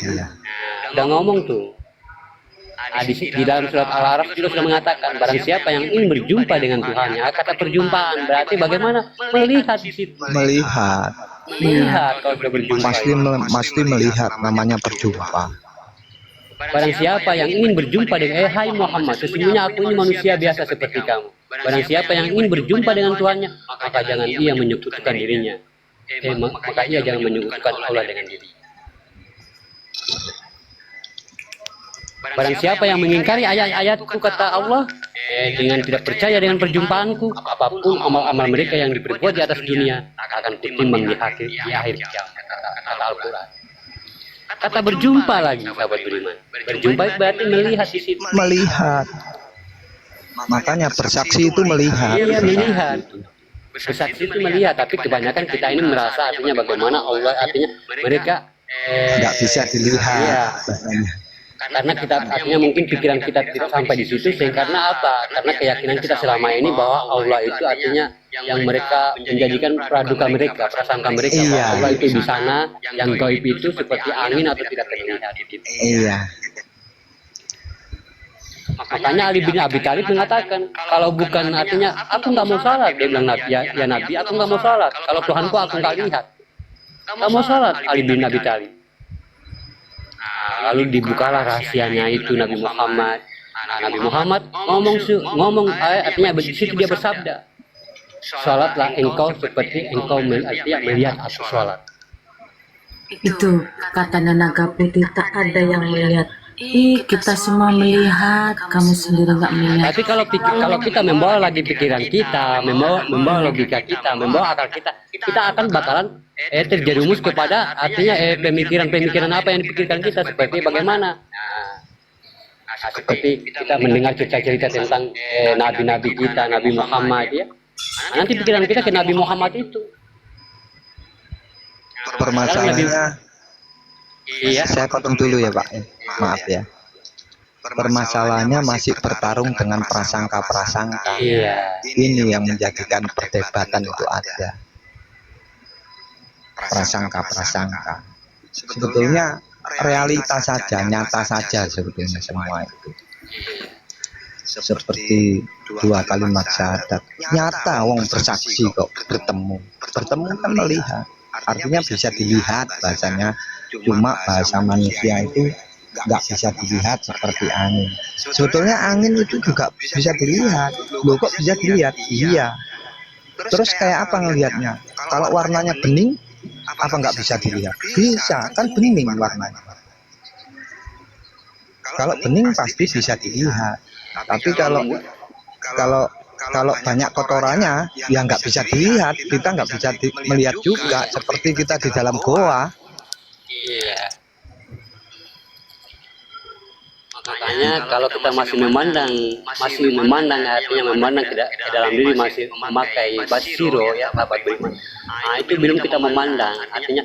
Udah ngomong tuh. Di dalam surat Al-Araf juga sudah mengatakan barang siapa yang ingin berjumpa dengan Tuhannya. Kata perjumpaan berarti bagaimana? Melihat di situ. Melihat. Kalau sudah berjumpa. Pasti melihat, namanya berjumpa. Barang siapa yang ingin berjumpa dengan hai Muhammad, sesungguhnya aku ini manusia biasa seperti kamu. Barang siapa yang ingin berjumpa dengan Tuhannya, maka jangan ia menyekutukan dirinya. Maka ia jangan menyekutukan Allah dengan dirinya. Barang siapa yang mengingkari ayat-ayatku, kata Allah, dengan tidak percaya dengan perjumpaanku, apapun amal-amal mereka yang diperbuat di atas dunia akan ditimbang di akhir kiamat, kata Al-Quran. Kata berjumpa lagi, sahabat beriman. Berjumpa berarti melihat di situ. Melihat. Makanya bersaksi itu melihat. Iya, melihat. bersaksi itu melihat, tapi kebanyakan kita ini merasa artinya bagaimana Allah artinya mereka nggak bisa dilihat. iya, karena kita artinya mungkin pikiran kita tidak sampai di situ, sehingga karena apa? Karena keyakinan kita selama ini bahwa Allah itu artinya yang mereka menjadikan praduga mereka, prasangka mereka bahwa Iya. Allah itu di sana, yang gaib itu seperti angin atau tidak terlihat. Iya. Makanya Ali bin Abi Thalib mengatakan, kalau bukan artinya aku nggak mau salat, dia bilang Nabi, ya Nabi, aku nggak mau salat. Kalau Tuhanku aku nggak lihat, nggak mau salat Ali bin Abi Thalib. Lalu dibukalah rahasianya itu Nabi Muhammad. Nabi Muhammad ngomong artinya di situ dia bersabda, salatlah engkau seperti engkau artinya melihat aku salat. Itu katanya naga putih, tak ada yang melihat. Ih, kita semua melihat, kamu sendiri nggak melihat. Tapi kalau kita membawa lagi pikiran kita, membawa logika kita, membawa akal kita, kita akan bakalan terjerumus kepada artinya pemikiran-pemikiran apa yang dipikirkan kita, seperti bagaimana. Seperti kita mendengar cerita-cerita tentang nabi-nabi kita, Nabi Muhammad ya. Nanti pikiran kita ke Nabi Muhammad itu. Permasalahannya, Iya. saya potong dulu ya Pak. Maaf ya. Permasalahannya masih bertarung dengan prasangka-prasangka. Iya. Ini yang menjadikan perdebatan itu ada. Prasangka-prasangka. Sebetulnya realitas saja, nyata saja sebetulnya semua itu. Seperti dua kalimat syahadat. Nyata wong bersaksi kok bertemu. Bertemu kan melihat. Artinya bisa dilihat bahasanya. Cuma bahasa manusia itu nggak bisa dilihat seperti angin. Sebetulnya angin itu juga bisa dilihat. Loh kok bisa dilihat? Iya. Terus kayak apa ngelihatnya? Kalau warnanya bening, apa nggak bisa dilihat? Bisa, kan bening warnanya. Kalau bening pasti bisa dilihat. Tapi kalau banyak kotorannya, ya nggak bisa dilihat. Kita nggak bisa melihat juga. Seperti kita di dalam goa. Iya. Makanya kalau kita masih memandang artinya memandang ke dalam diri, masih memakai basiro ya sahabat beriman. Nah itu belum kita memandang, artinya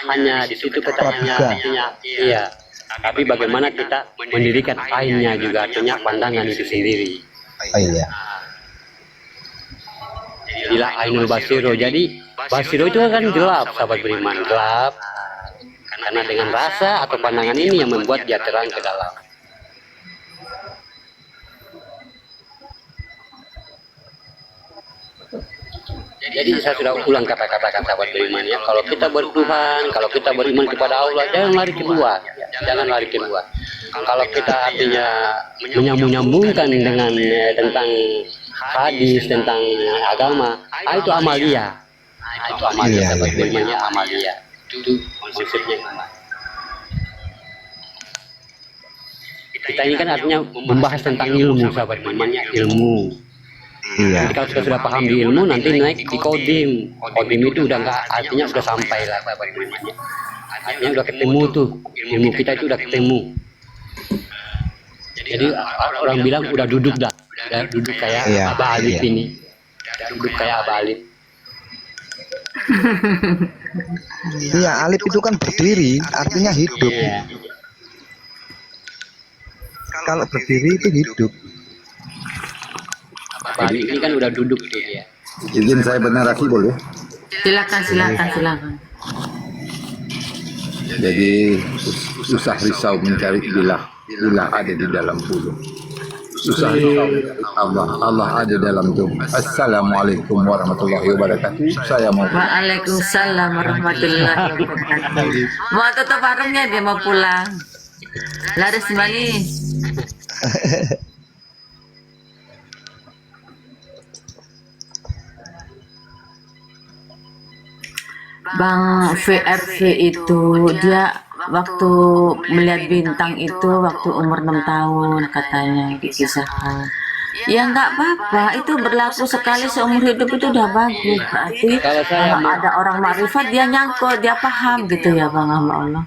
hanya di situ keterangannya artinya iya. Tapi bagaimana kita mendirikan ainnya juga artinya pandangan itu sendiri. Oh iya. Jadilah ainul basiro. Jadi basiro itu kan gelap sahabat beriman, gelap. Karena dengan rasa atau pandangan ini yang membuat dia terang ke dalam. Jadi saya sudah ulang kata-kata sahabat beriman ya. Kalau kita bertuhan, kalau kita beriman kepada Allah, jangan lari keluar, jangan lari keluar. Kalau kita artinya menyambung-nyambungkan dengan tentang hadis, tentang agama, itu amalia. Itu amalia sahabat beriman ya, amalia. Itu konsepnya. Kita ini kan artinya membahas tentang ilmu sahabat beriman ya, ilmu. Iya. Jadi kalau sudah paham di ilmu, nanti naik di kodim. Kodim itu udah nggak, artinya sudah sampai lah sahabat beriman ya. Artinya udah ketemu tuh, ilmu kita itu udah ketemu. Jadi orang bilang udah duduk dah, udah duduk kayak Iya, Abah Alif iya. ini, duduk kayak Abah Alif. Iya, alif itu kan berdiri, artinya hidup. Iya. Kalau berdiri itu hidup. Abah Alif ini kan udah duduk tuh dia. Izin saya bernarasi boleh? Silakan. Jadi susah risau mencari ilah ada di dalam bulu. Susah risau Allah ada dalam tubuh. Assalamualaikum warahmatullahi wabarakatuh. Saya mau Waalaikumsalam warahmatullahi wabarakatuh. Mau tutup warungnya, dia mau pulang. Laris manis. Bang VRV itu dia waktu melihat bintang itu waktu umur 6 tahun katanya dikisahkan. Ya nggak apa-apa, itu berlaku sekali seumur hidup, itu udah bagus. Berarti Kalau saya kalau ada orang makrifat dia nyangkut, dia paham gitu ya Bang hamba Allah.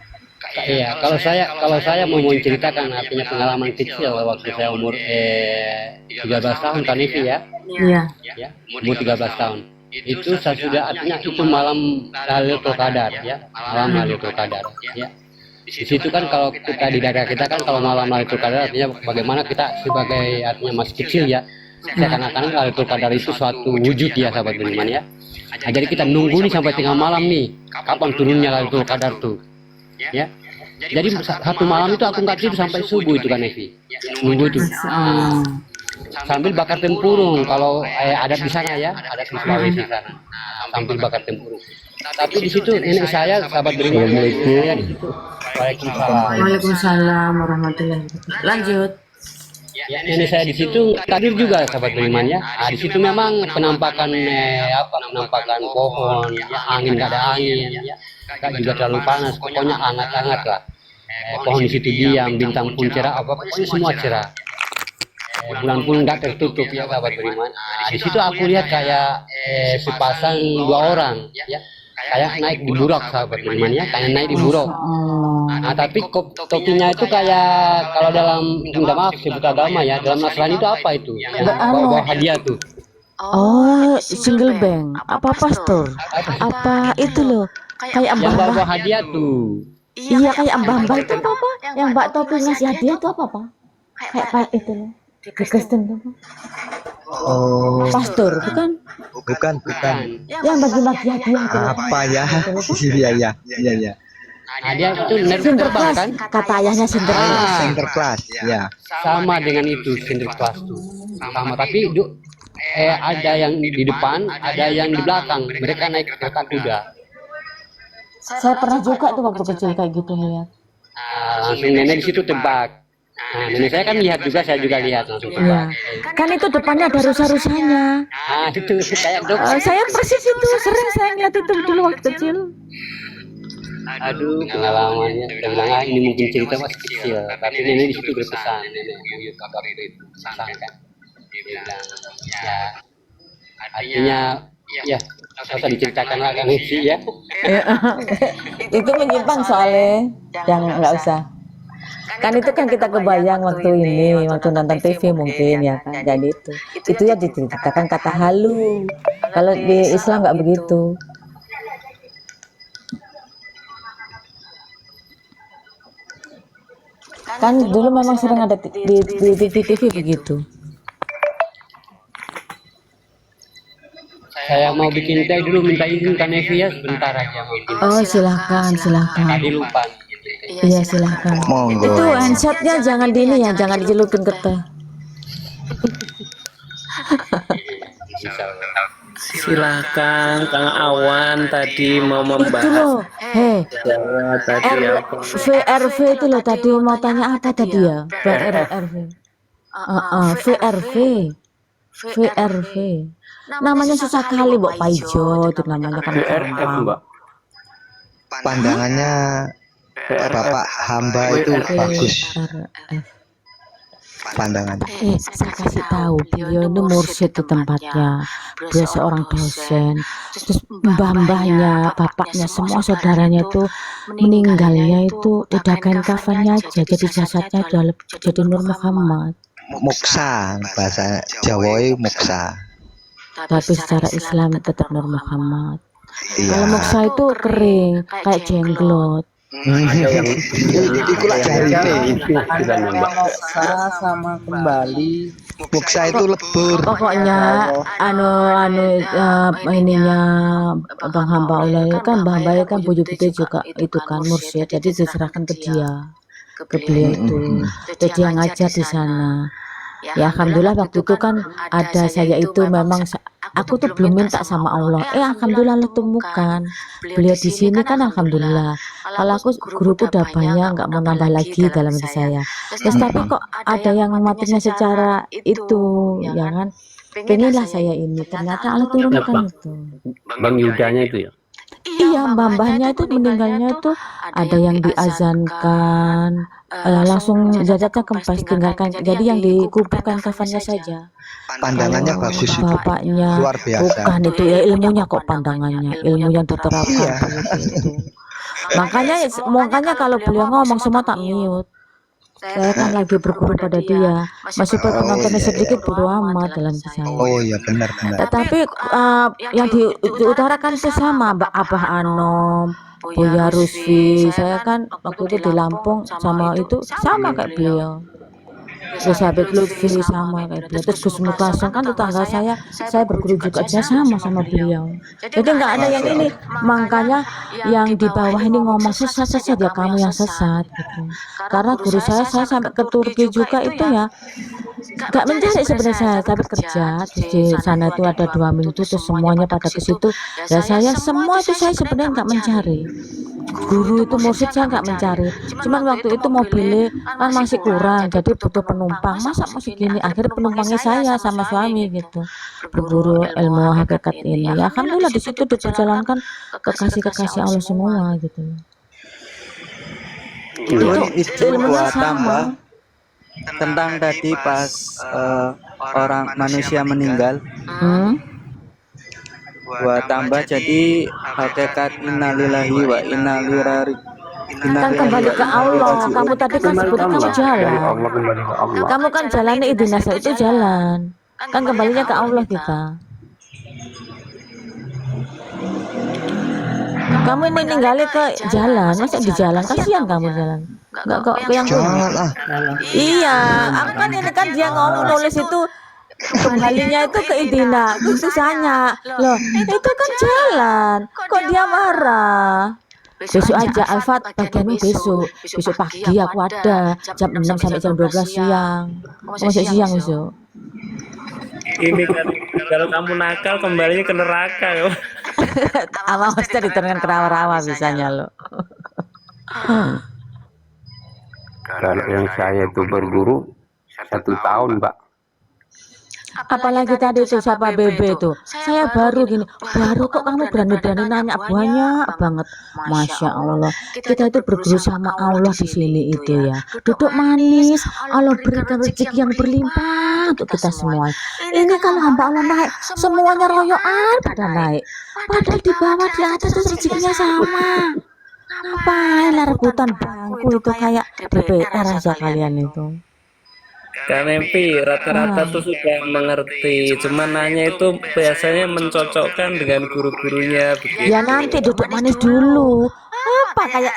Iya, kalau saya mau menceritakan artinya pengalaman kecil waktu saya umur 13 tahun kan itu ya. Iya. ya, umur 13 tahun. Itu sudah artinya itu malam Lailatul Qadar ya, malam Lailatul Qadar ya. Di situ kan kalau kita di daerah kita kan kalau malam Lailatul Qadar artinya bagaimana kita sebagai artinya masih kecil ya. Seakan-akan Lailatul Qadar itu suatu wujud ya sahabat beriman ya. Nah, jadi kita nunggu nih sampai tengah malam nih, kapan turunnya Lailatul Qadar tuh ya. Jadi satu malam itu aku nggak tidur sampai subuh itu kan Evi, nunggu itu sambil bakar tempurung. Kalau adat di sana ya, adat di Sulawesi sana, sambil bakar tempurung. Tapi di situ nenek saya sahabat beriman saya di situ. Waalaikumsalam. Waalaikumsalam warahmatullahi wabarakatuh. Lanjut. Ya, nenek saya di situ hadir juga sahabat beriman ya. Nah, di situ memang penampakan penampakan pohon, ya, angin nggak ada angin, ya. Nggak juga terlalu panas, pokoknya hangat-hangat lah. Pohon di situ diam, bintang pun cerah, apa pokoknya semua cerah. Bulan pun nggak tertutup ya sahabat beriman. Nah, di situ aku lihat kayak sepasang dua orang, ya. Kayak naik di buruk sahabat beriman ya, kayak naik di buruk. Nah, tapi topinya itu kayak kalau dalam minta maaf sebut agama ya, dalam Nasrani itu apa itu? Bawa hadiah tuh. Oh, single bank. Apa pastor? Apa itu loh? Kayak Yang bawa mbah-mbah. hadiah tuh. Iya, kayak mbah-mbah itu apa? Yang Mbak Topi ngasih hadiah itu apa, Pak? Kayak itu loh. Di Kristen tuh. Oh, Pastor, bukan? bukan. Yang bagi-bagi hadiah itu. Apa ya? Iya. Nah, dia itu nerf terbang Sinterklas, kan? kata ayahnya Sinterklas. Sinterklas, ya. Sama dengan itu Sinterklas tuh. Sama tapi ada yang di depan, ada yang di belakang. Mereka naik kereta kuda. Saya pernah juga tuh waktu kecil kayak gitu ngeliat. Langsung nenek di situ tebak. Nah, nenek saya kan lihat juga, saya juga lihat langsung tebak. Iya. Kan itu depannya ada rusa-rusanya. Ah, itu kayak dok. Saya persis itu, sering saya ngeliat itu dulu waktu kecil. Aduh, pengalamannya. Saya bilang, ini mungkin cerita masih kecil, tapi nenek di situ berpesan, nenek buyut kakak itu pesan kan. Dia bilang, ya, artinya, ya, nggak usah diceritakan lah kan sih ya. Itu menyimpang soalnya, jangan nggak usah. Kan itu kan kita kebayang waktu ini, waktu nonton TV mungkin ya kan, jadi itu ya diceritakan kata halu. Kalau di Islam nggak begitu. Kan dulu memang sering ada di TV begitu. Saya mau bikin teh dulu, minta izin kan Evi ya, sebentar aja mau bikin. Oh silahkan. Tadi lupa. Iya silahkan. Monggo. Itu handsetnya jangan di ini ya, jangan dicelupin ke teh. Silahkan Kang Awan tadi mau Itu membahas loh, tadi apa? VRV itu loh tadi mau tanya apa tadi ya? VRV. VRV. Namanya susah kali Mbok Paijo itu namanya kan. VRF Mbak. Pandangannya Bapak hamba itu bagus pandangannya. Saya kasih tahu, beliau ini mursyid di tempatnya. Beliau seorang dosen. Terus mbah-mbahnya, bapaknya, semua saudaranya itu meninggalnya itu udah kain kafannya aja. Jadi jasadnya udah jadi Nur Muhammad. Muksa, bahasa Jawa muksa. Tapi secara Islam tetap Nur Muhammad. Iya. Kalau muksa itu kering, kayak jenglot. Ikulah jari ini. sama kembali. Muksa itu lebur. Pokoknya ininya Bang Hamba Allah kan Bang Hamba kan buyut-buyutnya juga itu kan mursyid, jadi diserahkan ke dia, ke beliau itu. Jadi yang ngajar di sana. Ya alhamdulillah waktu itu kan ada saya itu memang aku tuh belum minta sama Allah. Alhamdulillah Allah temukan beliau di sini kan alhamdulillah. Kalau aku guruku udah banyak, nggak mau nambah lagi dalam diri saya. Terus tapi kok ada yang matinya secara itu, ya kan? Pengenlah saya ini, ternyata Allah turunkan itu. Bang Yudanya itu ya. Iya, mbah-mbahnya itu meninggalnya itu ada yang diazankan, langsung jasadnya kempes tinggalkan. Jadi yang dikuburkan kafannya saja. Pandangannya Kalau bagus itu. bapaknya Luar biasa. bukan itu ya ilmunya kok pandangannya, ilmu yang diterapkan itu. Makanya kalau beliau ngomong semua tak mute. Saya kan lagi berguru pada dia. Meskipun penontonnya sedikit bodo amat dalam saya. Oh iya, benar-benar. Tetapi yang diutarakan itu sama, Mbak Abah Anom, Buya Rusfi. Saya kan waktu itu di Lampung sama itu sama kayak beliau. Terus Habib Lutfi sama kayak beliau. Terus Gus Muklasem kan tetangga saya berguru juga dia sama beliau. Jadi nggak ada yang ini, makanya yang di bawah ini ngomong sesat ya kamu yang sesat gitu. Karena guru saya sampai ke Turki juga itu ya nggak mencari sebenarnya, saya tapi kerja di sana itu ada 2 minggu terus semuanya pada ke situ. Ya saya semua itu saya sebenarnya nggak mencari. Guru itu mursyid saya nggak mencari, cuman waktu itu mobilnya kan masih kurang jadi butuh penumpang, masa masih gini, akhirnya penumpangnya saya sama suami gitu berguru ilmu hakikat ini. Ya alhamdulillah di situ diperjalankan kekasih Allah semua gitu. Itu Ilmunya buat tambah sama. tentang tadi pas orang manusia meninggal, buat tambah jadi hakikat innalillahi wa inna ilaihi Kan kembali ke Allah. Kamu tadi kan sebutnya kamu jalan. kembali ke Allah. Kamu kan jalannya idinasa itu jalan. Kan kembalinya ke Allah kita. Kamu ini ninggalin ke jalan, masa di jalan, kasihan kamu jalan. Enggak kok yang Jangan ah. Iya, aku kan ini kan dia ngomong nulis itu kembalinya itu ke Idina, itu tanya loh, itu kan jalan, kok dia marah? Besok aja Alfat bagianmu besok pagi aku ada jam 6 sampai jam 12 siang. Masuk siang besok. Ini kan kalau kamu nakal kembalinya ke neraka ya. Ama mesti diterangkan ke rawa-rawa bisanya lo. Kalau yang saya itu berguru 1 tahun, Pak. Apalagi tadi itu siapa Bebe itu, saya baru gini, baru kok kamu berani-berani nanya, banyak banget, masya Allah. Kita itu berguru sama Allah di sini itu ya, duduk manis, Allah berikan rezeki yang berlimpah untuk kita semua. Ini kalau hamba Allah naik, semuanya royoan pada naik, padahal di bawah di atas itu rezekinya sama. Ngapain lah rebutan bangku itu kayak DPR aja kalian itu. Kak Nempi rata-rata tuh sudah mengerti, cuman nanya itu biasanya mencocokkan dengan guru-gurunya begitu. Ya nanti duduk manis dulu. Apa kayak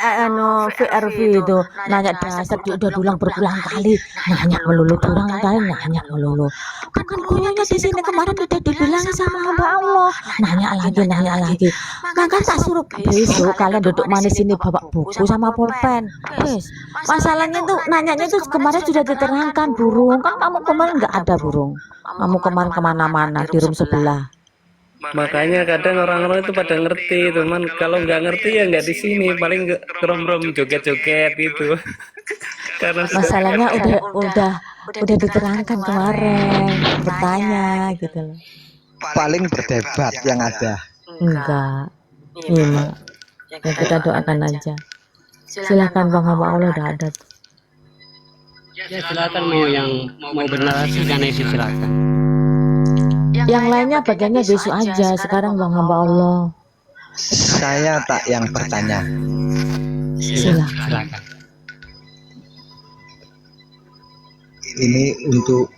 VRV itu nanya dasar dia udah dulang berulang kali nanya melulu nanya melulu. Bukan gurunya di sini kemarin udah dibilang sama hamba Allah. Nanya lagi. Maka tak suruh besok kalian duduk manis ini bawa buku sama pulpen. Wes. Masalahnya tuh nanyanya tuh kemarin sudah diterangkan burung. Kan kamu kemarin nggak ada burung. Kamu kemarin kemana-mana di room sebelah. Makanya kadang orang-orang itu pada ngerti, cuman kalau nggak ngerti ya nggak di sini, paling rom-rom joget-joget gitu. Karena Masalahnya udah diterangkan kemarin, bertanya gitu loh. Paling berdebat yang ada. Enggak, iya, ya kita doakan aja. Silakan Bang, hamba Allah udah ada. Ya silakan mau bernarasi kan isi silakan. Yang lainnya bagiannya besok aja. Sekarang Bang, hamba Allah. Saya tak yang bertanya. Silakan. Ini untuk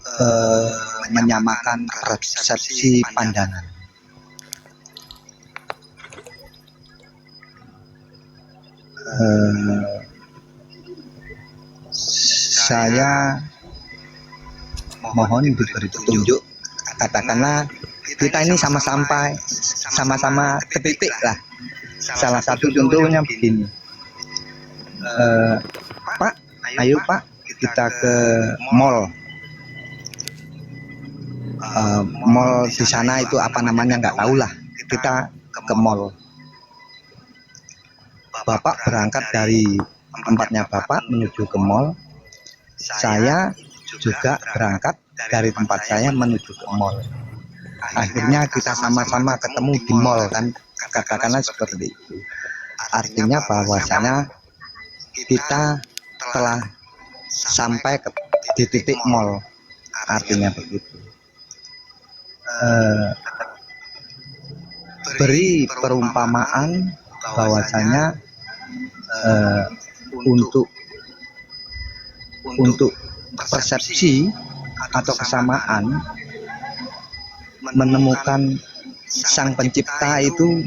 menyamakan persepsi pandangan. Saya mohon diberi petunjuk, katakanlah kita ini sama-sama ketitik lah. Salah satu contohnya begini, Pak, ayo Pak kita ke mall. Mall di sana itu apa namanya nggak tahu lah. Kita ke mall. Bapak berangkat dari tempatnya Bapak menuju ke mall. Saya juga berangkat dari tempat saya menuju ke mall. Akhirnya kita sama-sama ketemu di mall kan, katakanlah seperti itu. Artinya bahwasanya kita telah sampai di titik mall, artinya begitu. Beri perumpamaan bahwasanya untuk persepsi atau kesamaan menemukan sang pencipta itu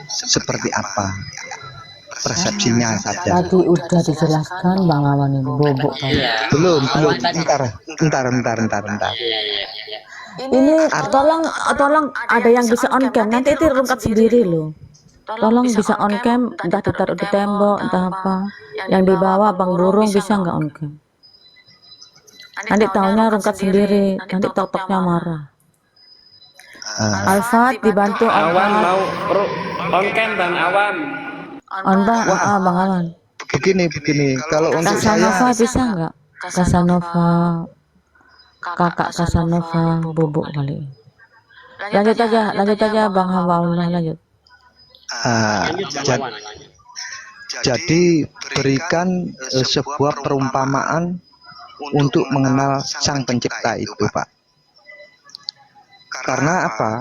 seperti apa, persepsinya saja. Tadi udah dijelaskan Bang Awan ini bobok kan. Iya. Belum, Tadi. bentar. Iya, iya, iya. Ini tolong ada yang bisa on cam, nanti itu rungkat sendiri loh. Tolong bisa on cam, entah ditaruh di tembok, entah apa. Yang di bawah Bang Burung bisa nggak on cam? Nanti taunya rungkat sendiri, nanti toknya marah. Alfat dibantu Awan Alfat. mau on cam Bang Awan. On Bang, Bang Awan. Begini, kalau untuk Casanova saya bisa nggak? Casanova, kakak Casanova bubuk kali. Lanjut aja Bang Hamba Allah, lanjut. Jadi berikan sebuah perumpamaan untuk mengenal sang pencipta itu, Pak. Karena apa?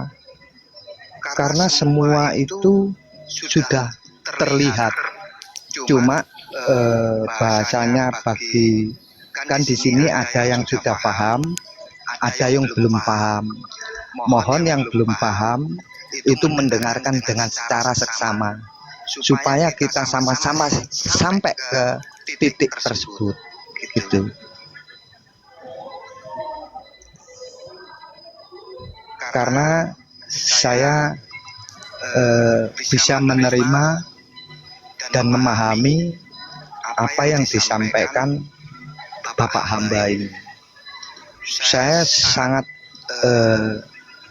Karena semua itu sudah terlihat. Cuma bahasanya bagi kan di sini ada yang sudah paham, ada yang belum paham. Mohon yang belum paham itu mendengarkan dengan secara seksama supaya kita sama-sama sampai ke titik tersebut, gitu. Karena saya bisa menerima dan memahami apa yang disampaikan Bapak hamba ini. Saya sangat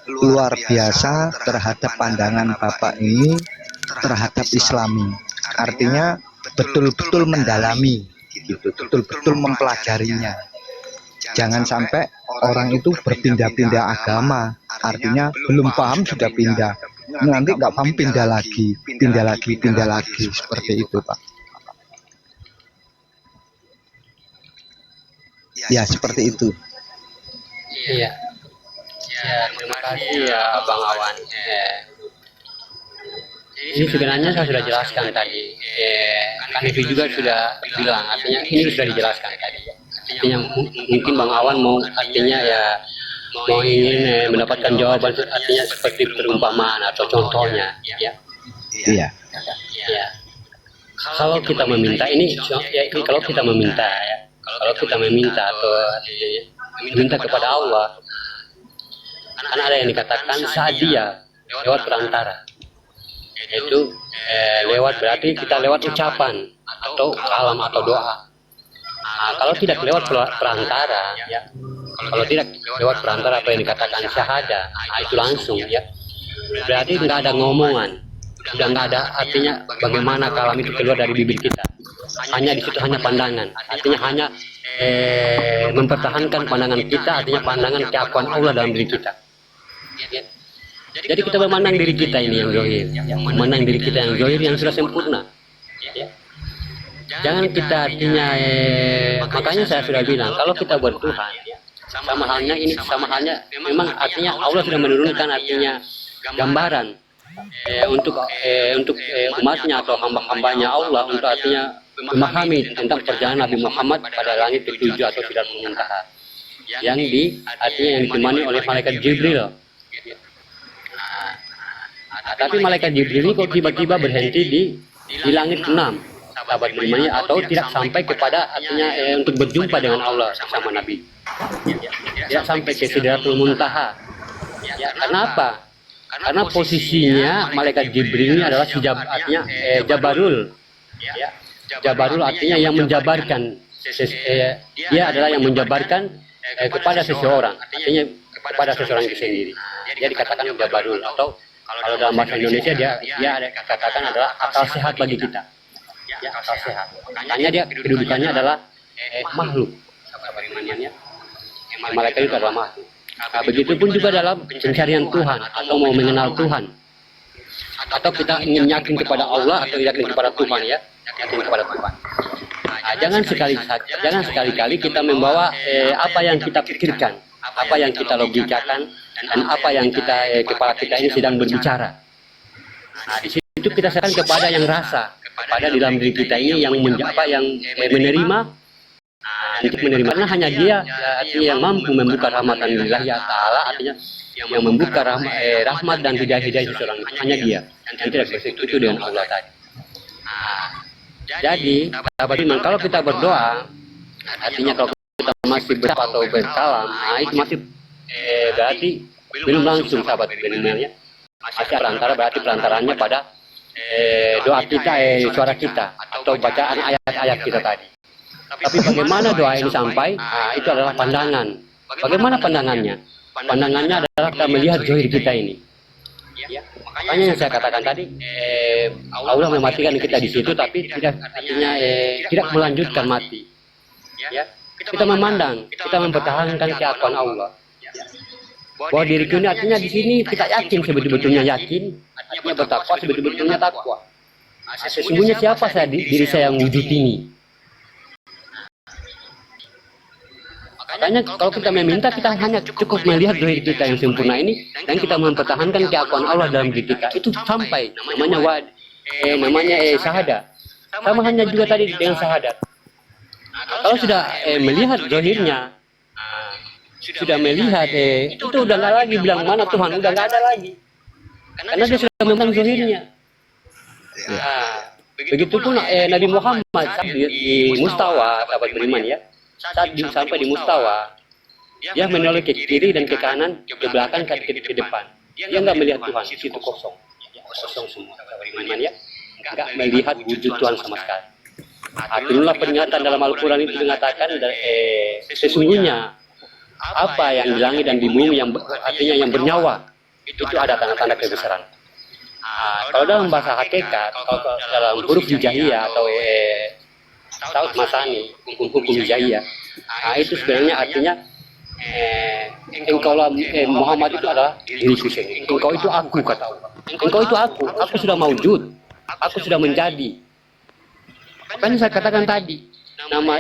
luar biasa terhadap pandangan Bapak ini terhadap Islami. Artinya betul-betul mendalami, gitu, betul-betul mempelajarinya. Jangan sampai orang itu berpindah-pindah agama, artinya belum paham sudah pindah, nanti nggak paham pindah lagi, seperti itu, Pak. Ya, seperti itu. Iya. Ya, terima kasih ya Bang Awan. Ini sebenarnya saya sudah jelaskan tadi. Kan itu juga sudah bilang, artinya ini sudah dijelaskan tadi. Artinya mungkin Bang Awan mau artinya ya mau ingin mendapatkan jawaban artinya seperti perumpamaan atau contohnya, ya. Iya. Ya. Kalau kita meminta ini kalau kita meminta ya. Kalau kita meminta atau meminta kepada Allah, kan ada yang dikatakan sadia lewat perantara, yaitu lewat berarti kita lewat ucapan atau kalam atau doa. Nah, kalau tidak lewat perantara, ya, kalau tidak lewat perantara apa yang dikatakan syahada, nah itu langsung ya, berarti nggak ada ngomongan, sudah nggak ada artinya bagaimana kalam itu keluar dari bibir kita. Hanya di situ hanya pandangan, artinya hanya mempertahankan pandangan kita, artinya pandangan keakuan Allah dalam diri kita. Jadi kita memandang diri kita ini yang zahir, memandang diri kita yang zahir yang sudah sempurna. Jangan kita artinya makanya saya sudah bilang kalau kita bertuhan, sama halnya memang artinya Allah sudah menurunkan artinya gambaran untuk umatnya atau hamba-hambanya Allah untuk artinya memahami tentang perjalanan Nabi Muhammad pada langit ke-7 atau Sidratul Muntaha yang ditemani oleh malaikat Jibril. Tapi malaikat Jibril ini kok tiba-tiba berhenti di langit ke-6, sahabat berimanya, atau tidak sampai kepada artinya untuk berjumpa dengan Allah sama Nabi, tidak sampai ke Sidratul Muntaha. Kenapa? Karena posisinya malaikat Jibril ini adalah artinya Jabarul. Jabarul artinya yang menjabarkan, dia adalah yang menjabarkan kepada seseorang, artinya kepada seseorang itu sendiri. Dia dikatakan Jabarul, atau kalau dalam bahasa Indonesia dia katakan adalah akal sehat bagi kita. Ya, akal sehat. Makanya dia kedudukannya adalah makhluk. Malaikat itu adalah makhluk. Nah, begitupun juga dalam pencarian Tuhan atau mau mengenal Tuhan, atau kita ingin yakin kepada Allah atau yakin kepada Tuhan, ya, yakin kepada Tuhan. Nah, jangan sekali-kali kita membawa apa yang kita pikirkan, apa yang kita logikakan, dan apa yang kita kepala kita ini sedang berbicara. Nah, di situ kita serahkan kepada yang rasa, kepada di dalam diri kita ini yang menerima untuk menerima, karena hanya dia artinya yang mampu membuka rahmatan lillahi ta'ala, artinya yang membuka rahmat dan hidayah seseorang itu hanya dia yang tidak bersekutu dengan Allah tadi. Jadi sahabat iman, kalau kita berdoa, artinya kalau kita masih berdoa atau bersalam, itu masih berarti belum langsung sahabat iman ya, masih berarti perantarannya pada doa kita, suara kita atau bacaan ayat-ayat kita tadi. Tapi bagaimana doa ini sampai? Itu adalah pandangan. Bagaimana pandangannya? Pandangannya adalah kita melihat zahir kita ini. Makanya yang saya katakan tadi, Allah mematikan kita di situ, tapi tidak artinya tidak melanjutkan mati. Kita memandang, kita mempertahankan keakuan Allah. Bahwa diriku ini artinya di sini kita yakin sebetul-betulnya yakin, artinya bertakwa sebetul-betulnya takwa. Sesungguhnya siapa saya diri saya yang wujud ini? Makanya kalau kita meminta, kita hanya cukup melihat zahir kita yang sempurna ini dan kita mempertahankan keakuan Allah dalam diri kita. Itu sampai namanya syahadat. Sama hanya juga tadi dengan syahadat. Kalau sudah melihat zahirnya, sudah melihat itu udah nggak lagi bilang mana Tuhan, udah nggak ada lagi. Karena dia sudah memandang zahirnya. Begitupun Nabi Muhammad di Mustawa, sahabat beriman ya. Saat sampai di Mustawa, dia menoleh ke kiri dan ke kanan, ke belakang, ke depan. Dia nggak melihat Tuhan, di situ kosong semua. Beriman ya, nggak melihat wujud Tuhan sama sekali. Itulah pernyataan dalam Al-Quran itu mengatakan, sesungguhnya apa yang di langit dan di bumi yang artinya yang bernyawa itu ada tanda-tanda kebesaran. Kalau dalam bahasa hakikat, kalau dalam huruf hijaiyah atau Taut Masani, hukum hijaiyah, itu sebenarnya artinya engkau Muhammad itu adalah diriku sendiri. Engkau itu aku, kata Allah. Engkau itu aku sudah mawujud, aku sudah menjadi. Kan saya katakan tadi, nama